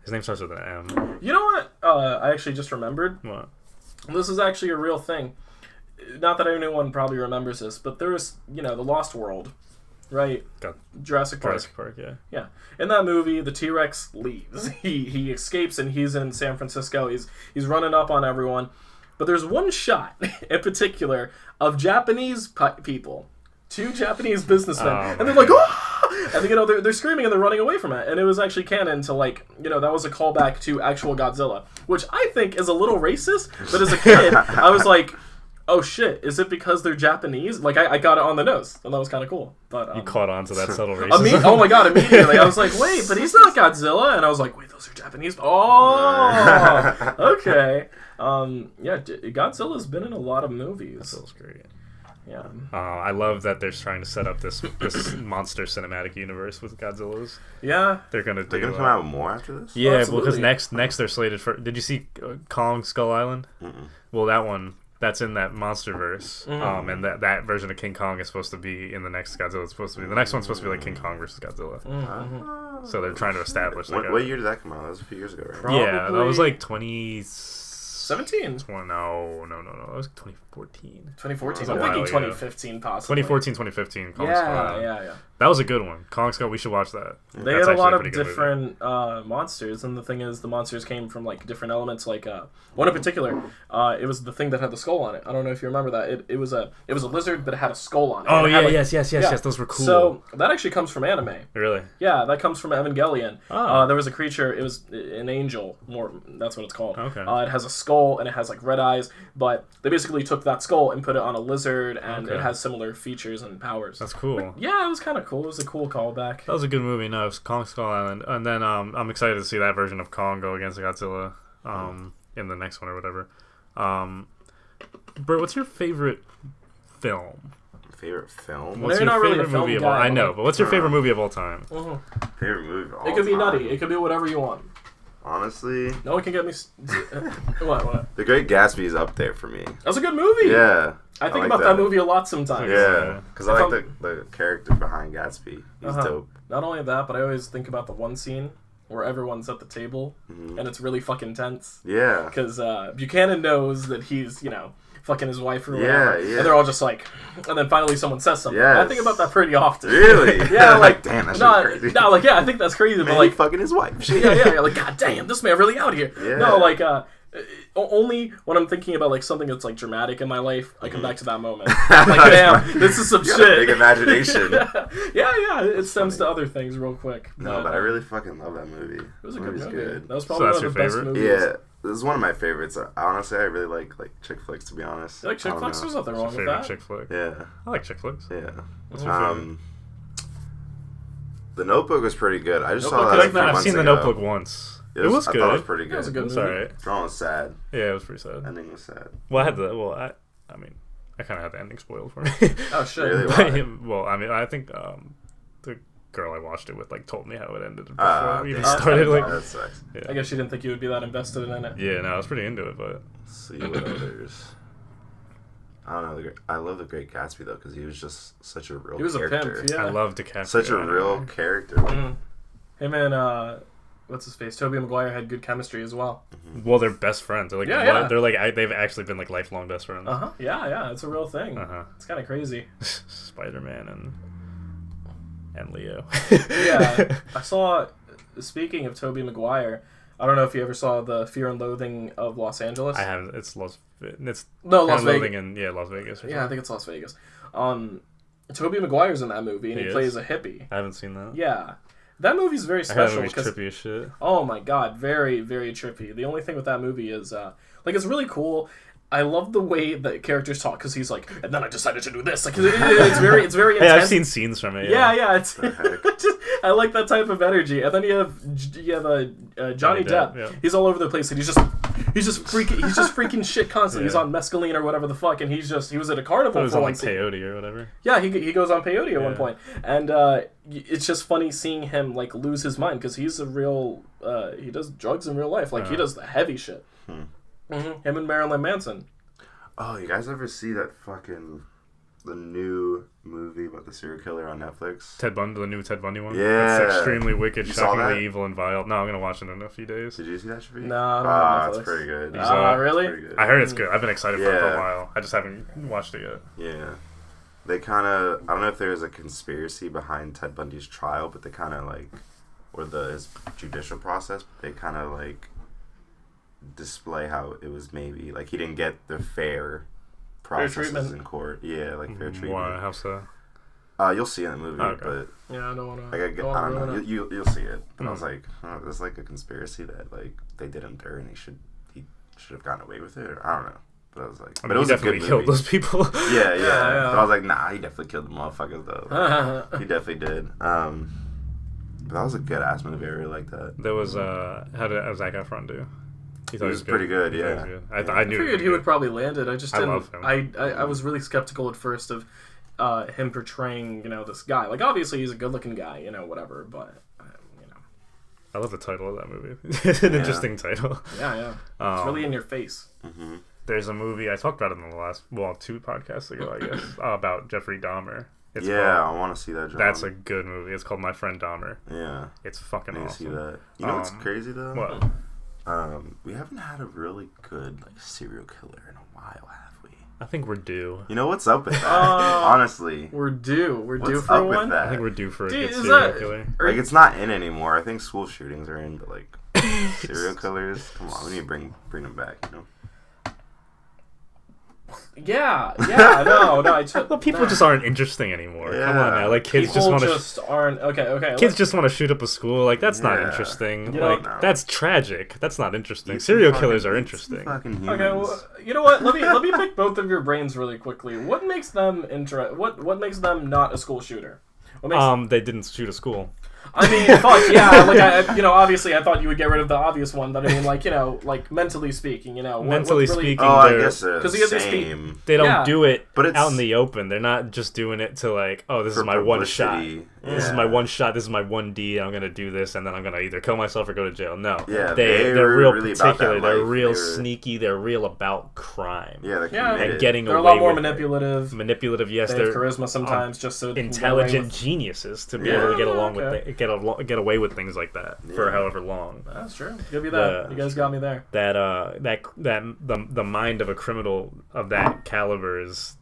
His name starts with an M. You know what? I actually just remembered. What? This is actually a real thing. Not that anyone probably remembers this, but there was, the Lost World, right? Jurassic Park. Jurassic Park, yeah. Yeah. In that movie, the T-Rex leaves. He escapes and he's in San Francisco. He's running up on everyone. But there's one shot in particular of Japanese people, 2 Japanese businessmen, and they're like, oh! And they're screaming and they're running away from it. And it was actually canon to that was a callback to actual Godzilla, which I think is a little racist. But as a kid, I was like, oh shit, is it because they're Japanese? I got it on the nose, and that was kind of cool. But you caught on to that subtle racism. Oh my god, immediately. I was like, wait, but he's not Godzilla. And I was like, wait, those are Japanese? Oh, okay. Godzilla's been in a lot of movies. That feels great. Yeah. I love that they're trying to set up this monster cinematic universe with Godzillas. Yeah. They're gonna come out with more after this? Yeah, because next they're slated for... Did you see Kong Skull Island? Mm-mm. Well, that one... That's in that MonsterVerse, and that version of King Kong is supposed to be in the next Godzilla. It's supposed to be the next one's supposed to be like King Kong versus Godzilla. So they're trying to establish. What year did that come out? That was a few years ago, right? Probably yeah, that was like 2017. No, that was 2014. 2014. I'm thinking 2015, possibly. 2014, 2015. Yeah. That was a good one. Kong Skull. We should watch that. They had a lot of different monsters, and the thing is, the monsters came from different elements. One in particular, it was the thing that had the skull on it. I don't know if you remember that. It was a lizard, but it had a skull on it. Oh yeah, yes. Those were cool. So that actually comes from anime. Really? Yeah, that comes from Evangelion. There was a creature. It was an angel. That's what it's called. Okay. It has a skull and it has red eyes, but they basically took that skull and put it on a lizard, and it has similar features and powers. That's cool. But yeah, it was kind of cool. It was a cool callback. That was a good movie. No, it was Kong Skull Island, and then I'm excited to see that version of Kong go against Godzilla in the next one or whatever. Bert, what's your favorite film? Favorite film? What's your favorite movie of all time? I know, but what's your favorite movie of all time? Favorite movie of all time? It could be nutty. It could be whatever you want. Honestly, no one can get me. What? The Great Gatsby is up there for me. That's a good movie. Yeah, I think about that movie a lot sometimes. Yeah, because I like the character behind Gatsby. He's dope. Not only that, but I always think about the one scene where everyone's at the table and it's really fucking tense. Yeah, because Buchanan knows that he's fucking his wife or whatever. Yeah. And they're all just and then finally someone says something. Yes. I think about that pretty often. Really? Yeah, damn, that's crazy. No, I think that's crazy, man, but fucking his wife. yeah, god damn, this man really out here. Yeah. No, only when I'm thinking about something that's dramatic in my life, I come back to that moment. Damn, this is some shit. Big imagination. yeah, it stems to other things real quick. No, but I really fucking love that movie. It was a good movie. Good. That was probably one of the best movies. Yeah. This is one of my favorites. Honestly, I really like chick flicks, to be honest. You like chick flicks? There's nothing wrong with that. Chick flick? Yeah. I like chick flicks. Yeah. What's your favorite? The Notebook was pretty good. I just saw that I've seen The Notebook once. It was good. I thought it was pretty good. It was a good movie. Alright. Drama was sad. Yeah, it was pretty sad. Ending was sad. Well, I kind of had the ending spoiled for me. Oh, shit. Really? Well, I think the girl I watched it with told me how it ended before we even started. That sucks. Yeah. I guess she didn't think you would be that invested in it. Yeah, no, I was pretty into it, but see what others. I don't know. I love The Great Gatsby though, because he was just such a real. He was character. a pimp. Yeah. I love DiCaprio. Such a real character. Hey man, what's his face? Tobey Maguire had good chemistry as well. Well, they're best friends. They're they've actually been lifelong best friends. Yeah, it's a real thing. It's kind of crazy. Spider-Man and Leo. Yeah, I saw. Speaking of Tobey Maguire, I don't know if you ever saw the Fear and Loathing of Los Angeles. I haven't. It's Las Vegas. Las Vegas. Yeah, I think it's Las Vegas. Tobey Maguire's in that movie, and he plays a hippie. I haven't seen that. Yeah. That movie's very special. That movie's trippy as shit. Oh my god, very, very trippy. The only thing with that movie is, it's really cool. I love the way that characters talk, because he's like, and then I decided to do this. It's very intense. Hey, I've seen scenes from it. Yeah. It's I like that type of energy. And then you have Johnny Depp. Yeah. He's all over the place, and he's just freaking shit constantly. Yeah. He's on mescaline or whatever the fuck, and he was at a carnival for on peyote or whatever. Yeah, he goes on peyote at one point, and it's just funny seeing him lose his mind, because he's a real he does drugs in real life. He does the heavy shit. Him and Marilyn Manson. Oh, you guys ever see that the new movie about the serial killer on Netflix? The new Ted Bundy one? Yeah. It's extremely wicked, shockingly evil, and vile. No, I'm going to watch it in a few days. Did you see that, Shafi? No, I don't have Netflix. It's pretty good. Really? Pretty good. I heard it's good. I've been excited for it for a while. I just haven't watched it yet. Yeah. They kind of... I don't know if there's a conspiracy behind Ted Bundy's trial, but they kind of or his judicial process, they kind of display how it was maybe like he didn't get the fair processes in court. Yeah, like fair treatment. Why? How so? You'll see it in the movie, but yeah, I don't want to. Like, I don't know. You'll see it. But I was like, there's like a conspiracy that like they did him dirt and he should have gotten away with it. Or, I don't know. But I was like, but it was definitely killed those people. Yeah. But I was like, nah, he definitely killed the motherfuckers though. He definitely did. But that was a good ass movie. I really liked that. There was how did Zac Efron do? He was pretty good. Yeah. I knew. I figured he would probably land it. I just didn't. Love him. I was really skeptical at first of him portraying this guy. Like obviously he's a good looking guy, whatever. But I love the title of that movie. It's an interesting title. Yeah. It's really in your face. Mm-hmm. There's a movie I talked about it in the last 2 podcasts ago, I guess, about Jeffrey Dahmer. I want to see that. John. That's a good movie. It's called My Friend Dahmer. Yeah, it's fucking awesome. See that. You know what's crazy though? What? We haven't had a really good serial killer in a while, have we? I think we're due. You know what's up with that? Honestly, we're due. We're due for one. I think we're due for a good serial killer. Like it's not in anymore. I think school shootings are in, but like serial killers, come on, we need to bring them back. Yeah, no. People just aren't interesting anymore. Yeah. Come on now, like kids people just aren't. Okay. Kids just want to shoot up a school. Like that's not interesting. That's tragic. That's not interesting. Serial killers are interesting. Okay, well, you know what? Let me pick both of your brains really quickly. What makes them What makes them not a school shooter? They didn't shoot a school. I mean, fuck yeah! Like obviously, I thought you would get rid of the obvious one, but I mean, like mentally speaking, mentally speaking, I guess because the same. They don't do it out in the open. They're not just doing it to like, oh, this is my one shot. Yeah. This is my one shot. This is my one D. I'm gonna do this, and then I'm gonna either kill myself or go to jail. No, they're real really particular. They're real sneaky. They're real about crime. Yeah, and getting they're away. They're a lot more manipulative. Manipulative, yes. They have charisma sometimes, just so intelligent geniuses to be able to get along with get away with things like that for however long. That's true. Give you that. You guys got me there. The mind of a criminal of that caliber is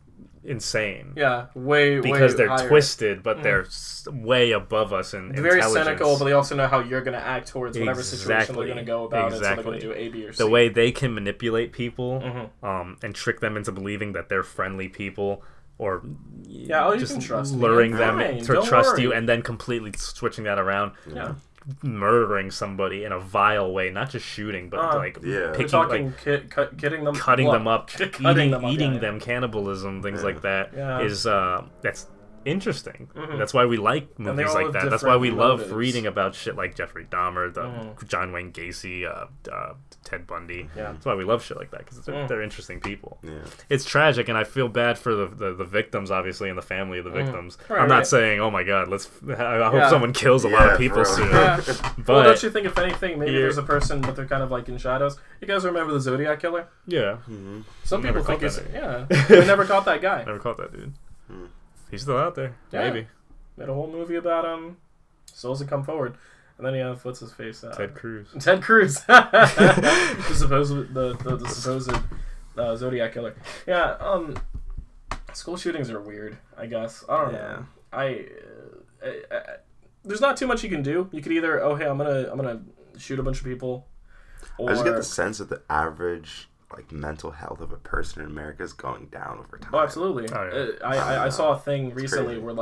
insane. Yeah, way because they're higher. Twisted, but they're way above us in very intelligence. Cynical, but they also know how you're going to act towards whatever situation they're going to go about. Exactly. So they're going to do A, B, or C. The way they can manipulate people, and trick them into believing that they're friendly people. Or just luring them to trust you, and then completely switching that around, murdering somebody in a vile way, not just shooting, but picking, cutting them up, eating them, cannibalism, things like that is that's interesting. That's why we like movies like that. That's why we love reading about shit like Jeffrey Dahmer, John Wayne Gacy, Ted Bundy. That's why we love shit like that, because they're interesting people. It's tragic, and I feel bad for the victims, obviously, and the family of the victims. I'm not saying, oh my god, I hope someone kills a lot of people soon. But don't you think, if anything, maybe there's a person, but they're kind of like in shadows? You guys remember the Zodiac Killer? Yeah. Some people think it's we never caught that guy. Never caught that dude. He's still out there. Maybe. Made a whole movie about souls that come forward. And then you have, what's his face? Ted Cruz. the supposed Zodiac killer. Yeah, school shootings are weird, I guess. I don't know. I there's not too much you can do. You could either, I'm gonna shoot a bunch of people. Or... I just get the sense that the average mental health of a person in America is going down over time. Oh, absolutely. I saw a thing recently where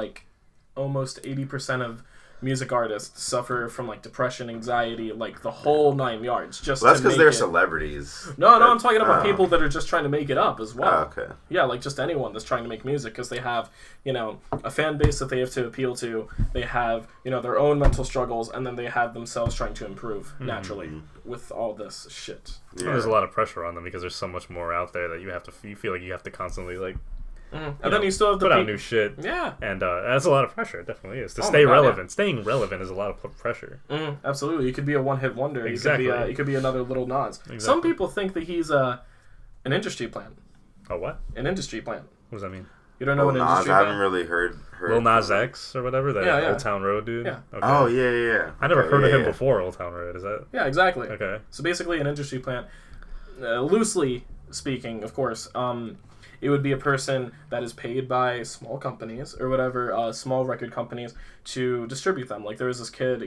almost 80% of music artists suffer from depression, anxiety, the whole 9 yards. That's because they're celebrities. No, I'm talking about people that are just trying to make it up as well. Oh, okay. Yeah, just anyone that's trying to make music, because they have, a fan base that they have to appeal to. They have, their own mental struggles, and then they have themselves trying to improve naturally with all this shit. Yeah. There's a lot of pressure on them because there's so much more out there that you feel like you have to constantly and then you still have to put out new shit. Yeah. And that's a lot of pressure. It definitely is. To stay relevant. Yeah. Staying relevant is a lot of pressure. Absolutely. You could be a one-hit wonder. Exactly. You could be another Little Nas. Exactly. Some people think that he's an industry plant. A what? An industry plant. What does that mean? You don't know what an industry plant? I haven't really heard Lil Nas X or whatever? That Old Town Road dude? Yeah. Okay. Oh, yeah. I never heard of him before Old Town Road. Is that? Yeah, exactly. Okay. So basically an industry plant, loosely speaking, of course, it would be a person that is paid by small companies or whatever, small record companies, to distribute them. There was this kid,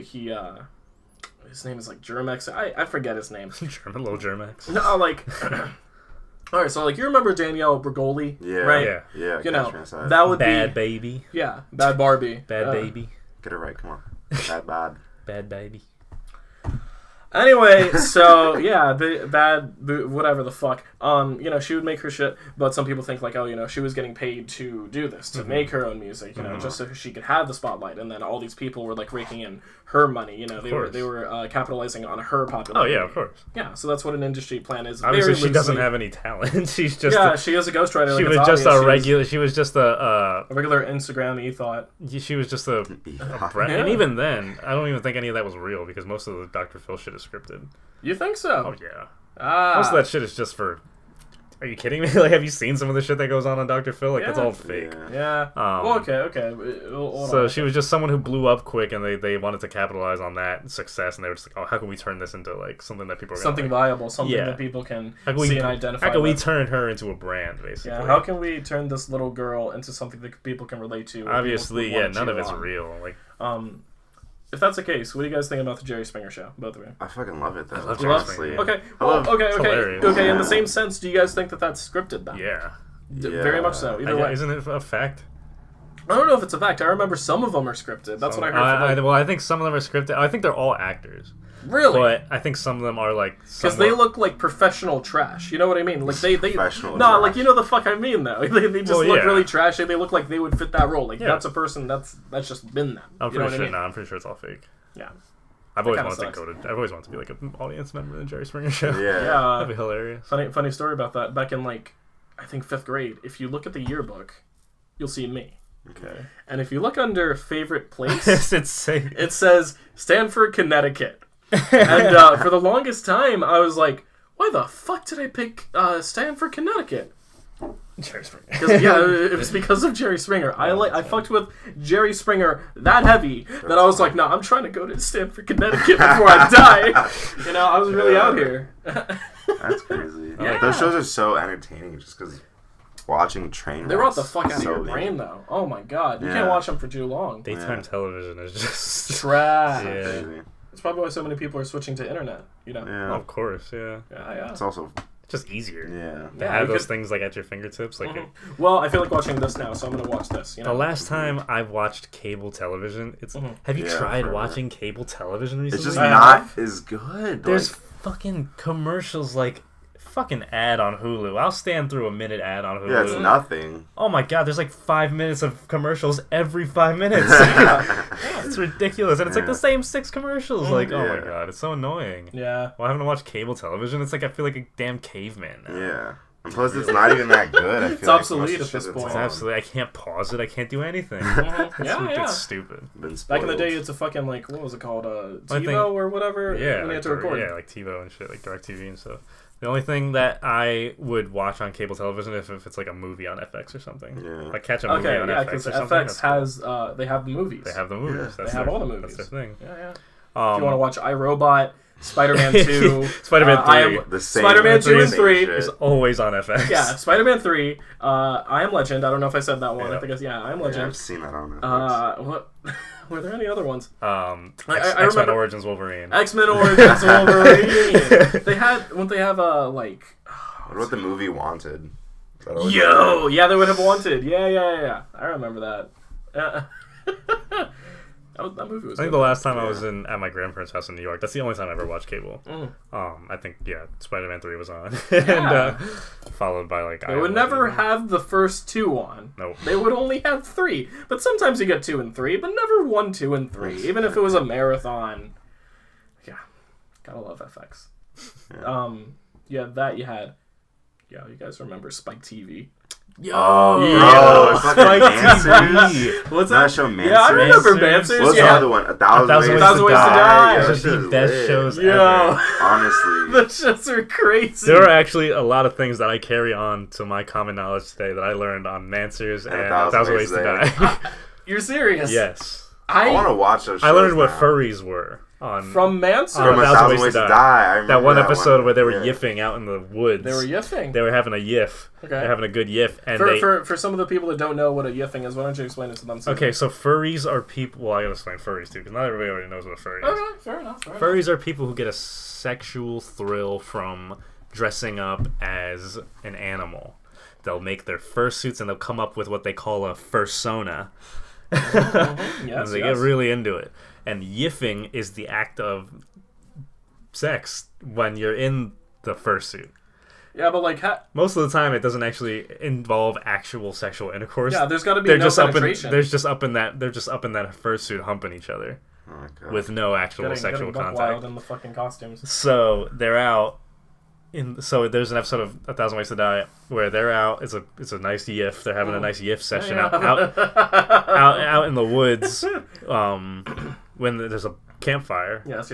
his name is like Germex. I forget his name. Little Germex. No, like. All right, so like you remember Danielle Bergoli, right? Yeah. You know that would Bad Baby. Yeah, Bad Barbie. Bad Baby. Get it right, come on. Bad Baby. Anyway, so yeah, whatever the fuck. You know, she would make her shit, but some people think like, oh, you know, she was getting paid to do this, to make her own music, you know, just so she could have the spotlight, and then all these people were like raking in her money, you know, they were capitalizing on her popularity. Oh yeah, of course. Yeah, so that's what an industry plan is. Obviously, she doesn't have any talent. She's just she is a ghostwriter. She was just a regular. She was just a regular Instagram thought. She was just a brand, and even then, I don't even think any of that was real because most of the Dr. Phil shit is scripted. You think so? Oh yeah. Most of that shit is just for. Are you kidding me? Like, have you seen some of the shit that goes on Dr. Phil? Like, that's all fake. Yeah. Well, okay. So she was just someone who blew up quick, and they wanted to capitalize on that success, and they were just like, oh, how can we turn this into like something that people are something viable, something that people can see and identify. How can we turn her into a brand, basically? Yeah. How can we turn this little girl into something that people can relate to? Obviously, none of it's real. Like, if that's the case, what do you guys think about the Jerry Springer Show, both of you? I fucking love it, though. I love Jerry Springer. Okay, okay. In the same sense, do you guys think that that's scripted, then? Yeah. Very much so. Either way. Isn't it a fact? I don't know if it's a fact. I remember some of them are scripted. That's what I heard. Well, I think some of them are scripted. I think they're all actors. Really? But I think some of them are like because they look like professional trash. You know what I mean? Like they professional trash. Like you know the fuck I mean though. They just look really trashy. They look like they would fit that role. Like that's a person that's just been them. I'm pretty sure. I'm pretty sure it's all fake. Yeah. I've always wanted to be like an audience member in the Jerry Springer Show. Yeah. That'd be hilarious. Funny story about that. Back in like I think 5th grade, if you look at the yearbook, you'll see me. Okay. And if you look under favorite place, it says Stanford, Connecticut. And for the longest time, I was like, why the fuck did I pick Stanford, Connecticut? Jerry Springer. It was because of Jerry Springer. I fucked with Jerry Springer that heavy that I was like, I'm trying to go to Stanford, Connecticut before I die. You know, I was really out here. That's crazy. Yeah. Those shows are so entertaining just because watching train wrecks. They brought the fuck out of your brain, though. Oh my god. You can't watch them for too long. Daytime television is just trash. Crazy. It's probably why so many people are switching to internet, you know? Yeah. Of course, yeah. It's also just easier. Yeah. To have those things like at your fingertips. Like well, I feel like watching this now, so I'm gonna watch this. You know? The last time I watched cable television, have you tried watching cable television recently? It's just not as good. There's fucking commercials like fucking ad on Hulu. I'll stand through a minute ad on Hulu. Yeah, it's nothing. Oh my god, there's like 5 minutes of commercials every 5 minutes. It's ridiculous. And it's like the same 6 commercials. Like, oh my god, it's so annoying. Yeah. Well, having to watch cable television, it's like I feel like a damn caveman now. Yeah. And plus, it's not even that good. I feel it's obsolete at this point. It's absolutely. I can't pause it. I can't do anything. It's stupid. Back in the day, it's a fucking like what was it called? TiVo or whatever. Yeah, when you had to record. Yeah, like TiVo and shit, like DirecTV and stuff. The only thing that I would watch on cable television if it's like a movie on FX or something. Yeah. Like catch a movie on FX or something. FX has they have the movies. They have the movies. Yeah. They have all the movies. That's their thing. Yeah. If you want to watch iRobot, Spider-Man 2, Spider-Man 3, Spider-Man 2 and 3 is always on FX. Yeah, Spider-Man 3, I Am Legend. I don't know if I said that one. I think it's I Am Legend. Yeah, I've seen that on FX. What? Were there any other ones? X-Men Origins Wolverine. X-Men Origins Wolverine. They have like. What about the movie Wanted? Yeah, they would have Wanted. Yeah. I remember that. That movie was. I think the last time I was at my grandparents' house in New York. That's the only time I ever watched cable. I think Spider-Man 3 was on, and followed by like. They would never have the first 2 on. Nope. They would only have 3, but sometimes you get 2 and 3, but never 1, 2, and 3. Even if it was a marathon. Yeah, gotta love FX. That you had. Yeah, you guys remember Spike TV? Bro, Spike TV. What's that show? Mansers? Yeah, I remember Mansers. What's the other one? 1,000 Ways to Die. Those are the best shows ever. Honestly, the shows are crazy. There are actually a lot of things that I carry on to my common knowledge today that I learned on Mansers and 1,000 Ways to Die. You're serious? Yes. I want to watch those shows. I learned what furries were. from Manson. From 1,000 Ways to Die. I remember that one episode where they were yiffing out in the woods. They were yiffing. They were having a yiff. Okay. They're having a good yiff. And for some of the people that don't know what a yiffing is, why don't you explain it to them? Okay, so furries are people... Well, I gotta explain furries too, because not everybody already knows what a furry is. Okay, fair enough. Furries are people who get a sexual thrill from dressing up as an animal. They'll make their fursuits and they'll come up with what they call a fursona. Yes, they get really into it. And yiffing is the act of sex when you're in the fursuit. Yeah, but like most of the time, it doesn't actually involve actual sexual intercourse. Yeah, there's got to be no penetration. They're just up in that fursuit, humping each other with no actual sexual contact. Wild in the fucking costumes. So they're out. So there's an episode of 1,000 Ways to Die where they're out. It's a nice yiff. They're having a nice yiff session out in the woods. When there's a campfire. Yes.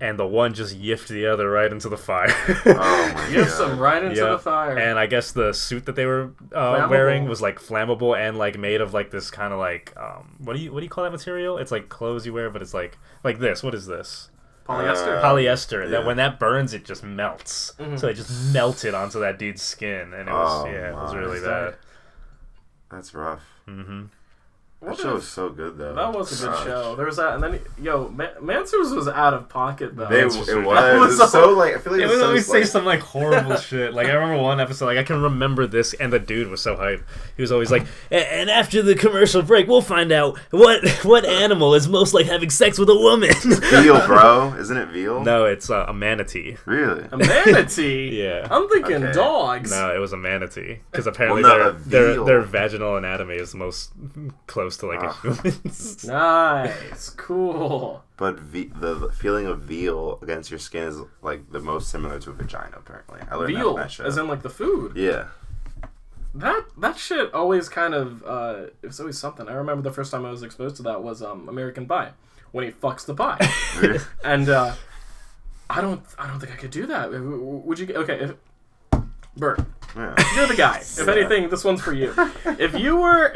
And the one just yiffed the other right into the fire. Oh my Yiffs them right into the fire. And I guess the suit that they were wearing was like flammable and like made of like this kind of like what do you call that material? It's like clothes you wear, but it's like this. What is this? Polyester. Yeah. That when that burns, it just melts. Mm-hmm. So it just melted onto that dude's skin, and it was really bad. That's rough. Mm-hmm. That show was so good, though. That was a good show. There was that, and then Mansers was out of pocket though. It was so like I feel like it would always say some like horrible shit. Like I remember one episode, like I can remember this, and the dude was so hyped. He was always like, "And after the commercial break, we'll find out what animal is most like having sex with a woman." Veal, bro, isn't it veal? No, it's a manatee. Really? A manatee? Yeah. I'm thinking dogs. No, it was a manatee because apparently their vaginal anatomy is most close to like a human's. Nice, cool. But the feeling of veal against your skin is like the most similar to a vagina. Apparently, I learned veal, that show. As in like the food. Yeah. That shit always kind of it was always something. I remember the first time I was exposed to that was American Pie when he fucks the pie, and I don't think I could do that. Would you? Okay, Bert. Yeah. You're the guy. If anything, this one's for you. If you were,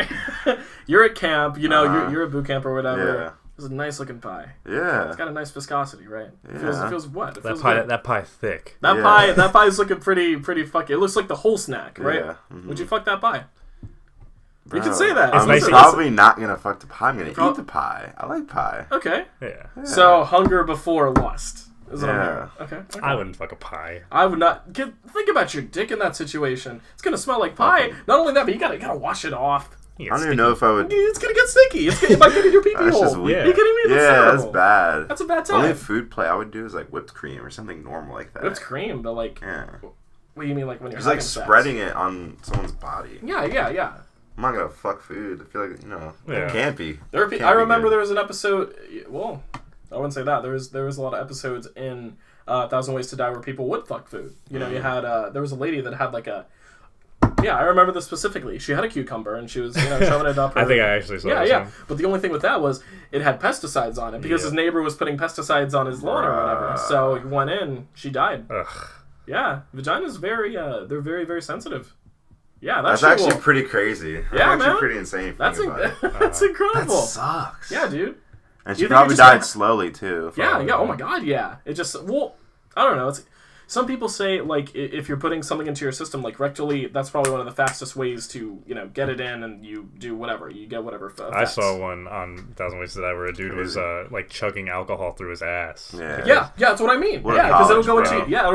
you're at camp, you're at boot camp or whatever. Yeah. It's a nice looking pie. Yeah. It's got a nice viscosity, right? Yeah. It feels wet. That pie thick. That pie's looking pretty fucking. It looks like the whole snack, right? Yeah. Mm-hmm. Would you fuck that pie? Bro, you can say that. I'm probably not gonna fuck the pie. I'm gonna eat the pie. I like pie. Okay. Yeah. So hunger before lust. Is what I'm hearing. Okay. I wouldn't fuck a pie. I would not. Think about your dick in that situation. It's gonna smell like pie. Not only that, but you gotta wash it off. I don't even know if I would. It's gonna get sticky. It might get in your pee-pee hole. Yeah. You kidding me? That's bad. That's a bad time. The only food play I would do is like whipped cream or something normal like that. Whipped cream, but like, what do you mean like when you're having sex? Spreading it on someone's body. Yeah. I'm not gonna fuck food. I feel like it can't be. I remember there was an episode. Well, I wouldn't say that. There was a lot of episodes in 1,000 Ways to Die where people would fuck food. You had there was a lady that had like a. Yeah, I remember this specifically. She had a cucumber and she was shoving it up her. I think I actually saw that. Yeah. But the only thing with that was it had pesticides on it because his neighbor was putting pesticides on his lawn or whatever. So it went in. She died. Ugh. Yeah, vaginas they're very, very sensitive. Yeah, that's actually pretty crazy. Yeah, man. Pretty insane. That's incredible. That sucks. Yeah, dude. And she probably died slowly too. Yeah. Oh my god. Yeah. It just I don't know. Some people say like if you're putting something into your system like rectally, that's probably one of the fastest ways to get it in and you do whatever you get whatever. Effects. I saw one on 1,000 Ways to Die where a dude was like chugging alcohol through his ass. Yeah, that's what I mean. Because it'll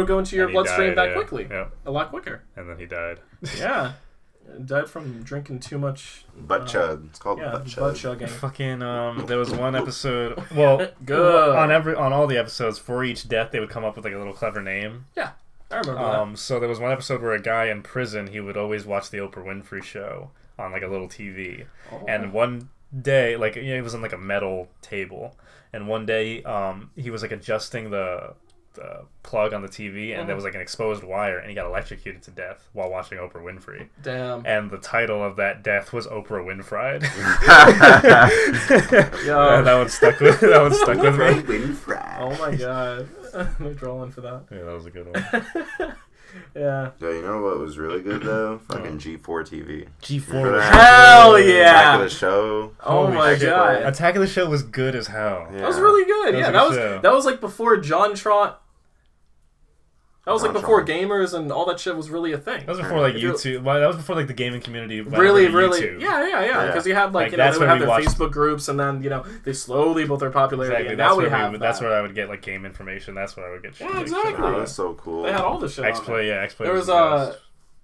go into your bloodstream that quickly, a lot quicker. And then he died. Yeah. Died from drinking too much butt chug. It's called butt chugging. Fucking there was one episode. Well, good on all the episodes for each death they would come up with like a little clever name. Yeah, I remember that. So there was one episode where a guy in prison he would always watch the Oprah Winfrey Show on like a little TV, and one day like he was on like a metal table, and one day he was like adjusting the plug on the TV and there was like an exposed wire and he got electrocuted to death while watching Oprah Winfrey. Damn. And the title of that death was Oprah Winfried. That one stuck with me. Winfried. Oh my god. No drawing for that. Yeah, that was a good one. Yeah. Yeah, you know what was really good though? Fucking G4 TV. G4. Hell yeah! Attack of the Show. Oh my god! Attack of the Show was good as hell. Yeah. That was really good. That was like before JonTron. That was like before gamers and all that shit was really a thing. That was before like YouTube. Well, that was before like the gaming community. Really. YouTube. Yeah. Because you had like you know they would have their Facebook groups and then they slowly built their popularity. Exactly. And now that's where I would get like game information. That's where I would get. Yeah, exactly. Oh, that's so cool. They had all the shit. X-Play, yeah, X-Play. There was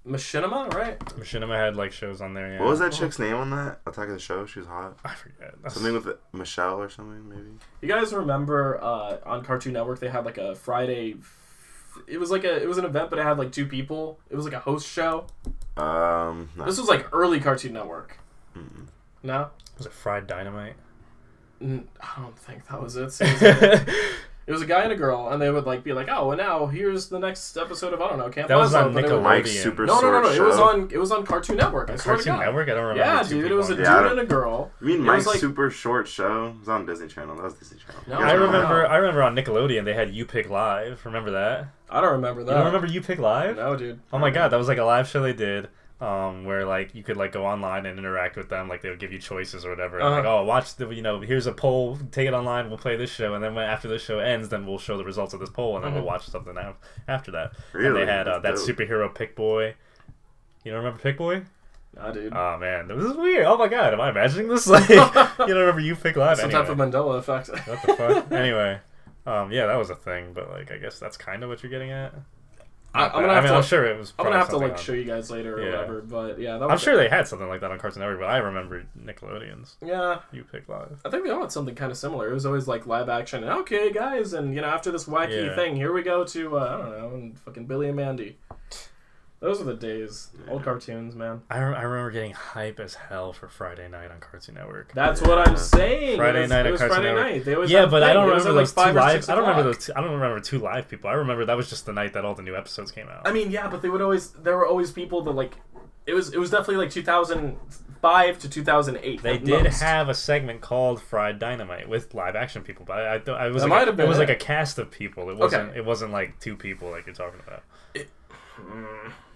Machinima, right? Machinima had like shows on there. Yeah. What was that chick's name on that Attack of the Show? She was hot. I forget. Something with Michelle or something maybe. You guys remember on Cartoon Network they had like a Friday. It was an event, but it had like two people. It was like a host show. This was like early Cartoon Network. Mm-mm. No? Was it Fried Dynamite? I don't think that was it. It was a guy and a girl, and they would like be like, "Oh, and now here's the next episode of I don't know, Camp." That was on Nickelodeon. No. It was on Cartoon Network. Cartoon Network? I don't remember. Yeah, dude, it was a dude and a girl. You mean Mike's Super Short Show? It was on Disney Channel. That was Disney Channel. No, I remember on Nickelodeon they had You Pick Live. Remember that? I don't remember that. You don't remember You Pick Live? No, dude. Oh my god, that was like a live show they did. Where like you could like go online and interact with them, like they would give you choices or whatever. And, like, oh, watch here's a poll, take it online, we'll play this show, and then after this show ends, then we'll show the results of this poll, and then we'll watch something after that. Really? And they had that superhero Pick Boy. You don't remember Pick Boy? Nah, dude. Oh man, this is weird. Oh my god, am I imagining this? Like, you don't remember You Pick Live? Some type of Mandela effect. What the fuck? Anyway, yeah, that was a thing, but like I guess that's kind of what you're getting at. I'm sure it was. I'm gonna have to like show you guys later or whatever, but yeah, I'm sure they had something like that on Cartoon Network, but I remember Nickelodeon's. Yeah, You Pick Live. I think they all had something kind of similar. It was always like live action. And, okay, guys, and after this wacky thing, here we go to I don't know, and fucking Billy and Mandy. Those are the days. Old cartoons, man. I remember getting hype as hell for Friday night on Cartoon Network. That's what I'm saying. Friday night on Cartoon Network. They always but I don't remember those 2 live. I don't remember 2 live people. I remember that was just the night that all the new episodes came out. I mean, yeah, but there were always people that like. It was definitely like 2005 to 2008. They did have a segment called Fried Dynamite with live action people, but it was like a cast of people. It wasn't like 2 people like you're talking about.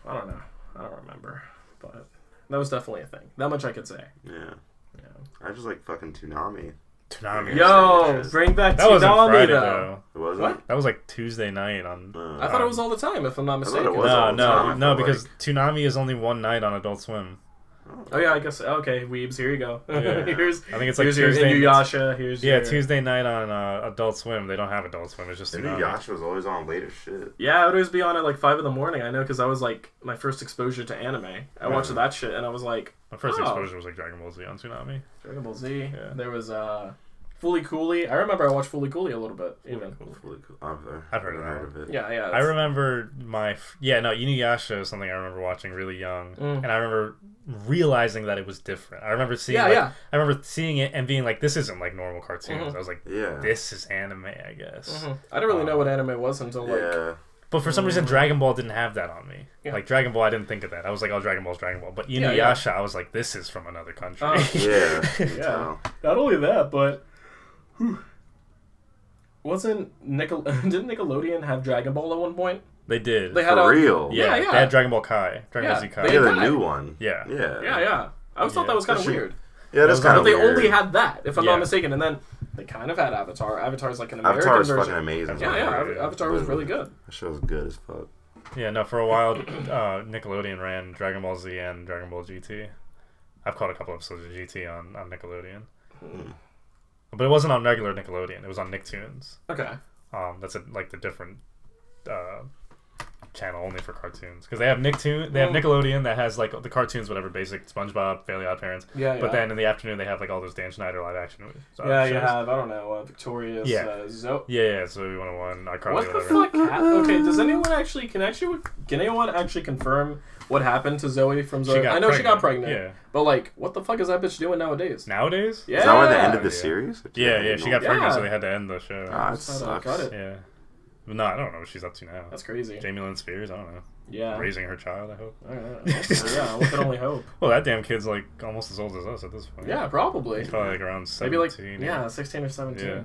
I don't know. I don't remember. But that was definitely a thing. That much I could say. Yeah. I just like fucking Toonami. Yo, bring back Toonami, wasn't Friday, though. It wasn't? What? That was like Tuesday night on... I thought it was all the time, if I'm not mistaken. No, because Toonami is only one night on Adult Swim. Oh yeah, I guess. Okay, weebs, here you go. Yeah. I think it's like Tuesday. Inuyasha. Tuesday night on Adult Swim. They don't have Adult Swim. It's just Inuyasha was always on late as shit. Yeah, it would always be on at like 5 a.m. I know, because I was like my first exposure to anime. I watched that shit, and I was like, my first exposure was like Dragon Ball Z on Toonami. Dragon Ball Z. Yeah. There was Fooly Cooly. I remember I watched Fooly Cooly a little bit. Even. Fooly Cooly. I've heard of it. Yeah. I remember Inuyasha is something I remember watching really young, and I remember realizing that it was different. I remember seeing I remember seeing it and being like, this isn't like normal cartoons. I was like, this is anime, I guess. I didn't really know what anime was until like. But for some reason, Dragon Ball didn't have that on me. Yeah. Like Dragon Ball, I didn't think of that. I was like, oh, Dragon Ball's Dragon Ball. But Inuyasha, I was like, this is from another country. Yeah. Not only that, but. Didn't Nickelodeon have Dragon Ball at one point? They did. They had real? Yeah. They had Dragon Ball Kai. Dragon Ball Z Kai. They had a new one. Yeah. I always thought that was kind of weird. Yeah, that's kind of weird. But they only had that, if I'm not mistaken. And then they kind of had Avatar. Avatar's like an American version. Avatar was fucking amazing. Avatar was really good. That show was good as fuck. Yeah, no, for a while, Nickelodeon ran Dragon Ball Z and Dragon Ball GT. I've caught a couple episodes of GT on Nickelodeon. But it wasn't on regular Nickelodeon. It was on Nicktoons. Okay. That's the different channel only for cartoons, because they have Nicktoon. They have Nickelodeon that has like the cartoons, whatever, basic SpongeBob, Fairly Odd Parents. But then in the afternoon they have like all those Dan Schneider live action movies. You have Victorious. Zoe. Zoe 101. iCarly. What the fuck? Okay, does anyone actually can anyone actually confirm what happened to Zoe from Zoe? I know she got pregnant. Yeah. But like, what the fuck is that bitch doing nowadays? Nowadays? Yeah. Is that why the end of the series? Yeah. She got pregnant, so they had to end the show. It sucks. Got it. Yeah. No, I don't know what she's up to now. That's crazy. Jamie Lynn Spears, I don't know. Yeah. Raising her child, I hope. Yeah, we can only hope. Well, that damn kid's like almost as old as us at this point. Yeah, probably. He's probably like around 17. Maybe like, 16 or 17. Yeah.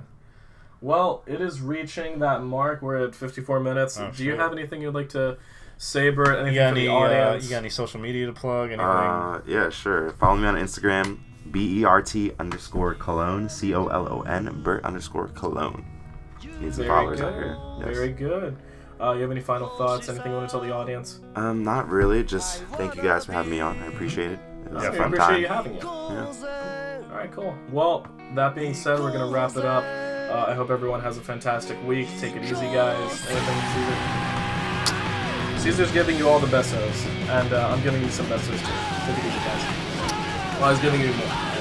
Well, it is reaching that mark. We're at 54 minutes. Do you have anything you'd like to say, Bert, anything for the audience? You got any social media to plug? Anything? Yeah, sure. Follow me on Instagram, BERT_Cologne, COLON, Bert_Cologne. Need some followers out here. Yes. Very good. You have any final thoughts? Anything you want to tell the audience? Not really. Just thank you guys for having me on. I appreciate it. It was a fun time. I appreciate you having you. Yeah. All right, cool. Well, that being said, we're going to wrap it up. I hope everyone has a fantastic week. Take it easy, guys. Anything, Caesar's giving you all the bestos, and I'm giving you some bestos too. Take it easy, guys. Well, I was giving you more.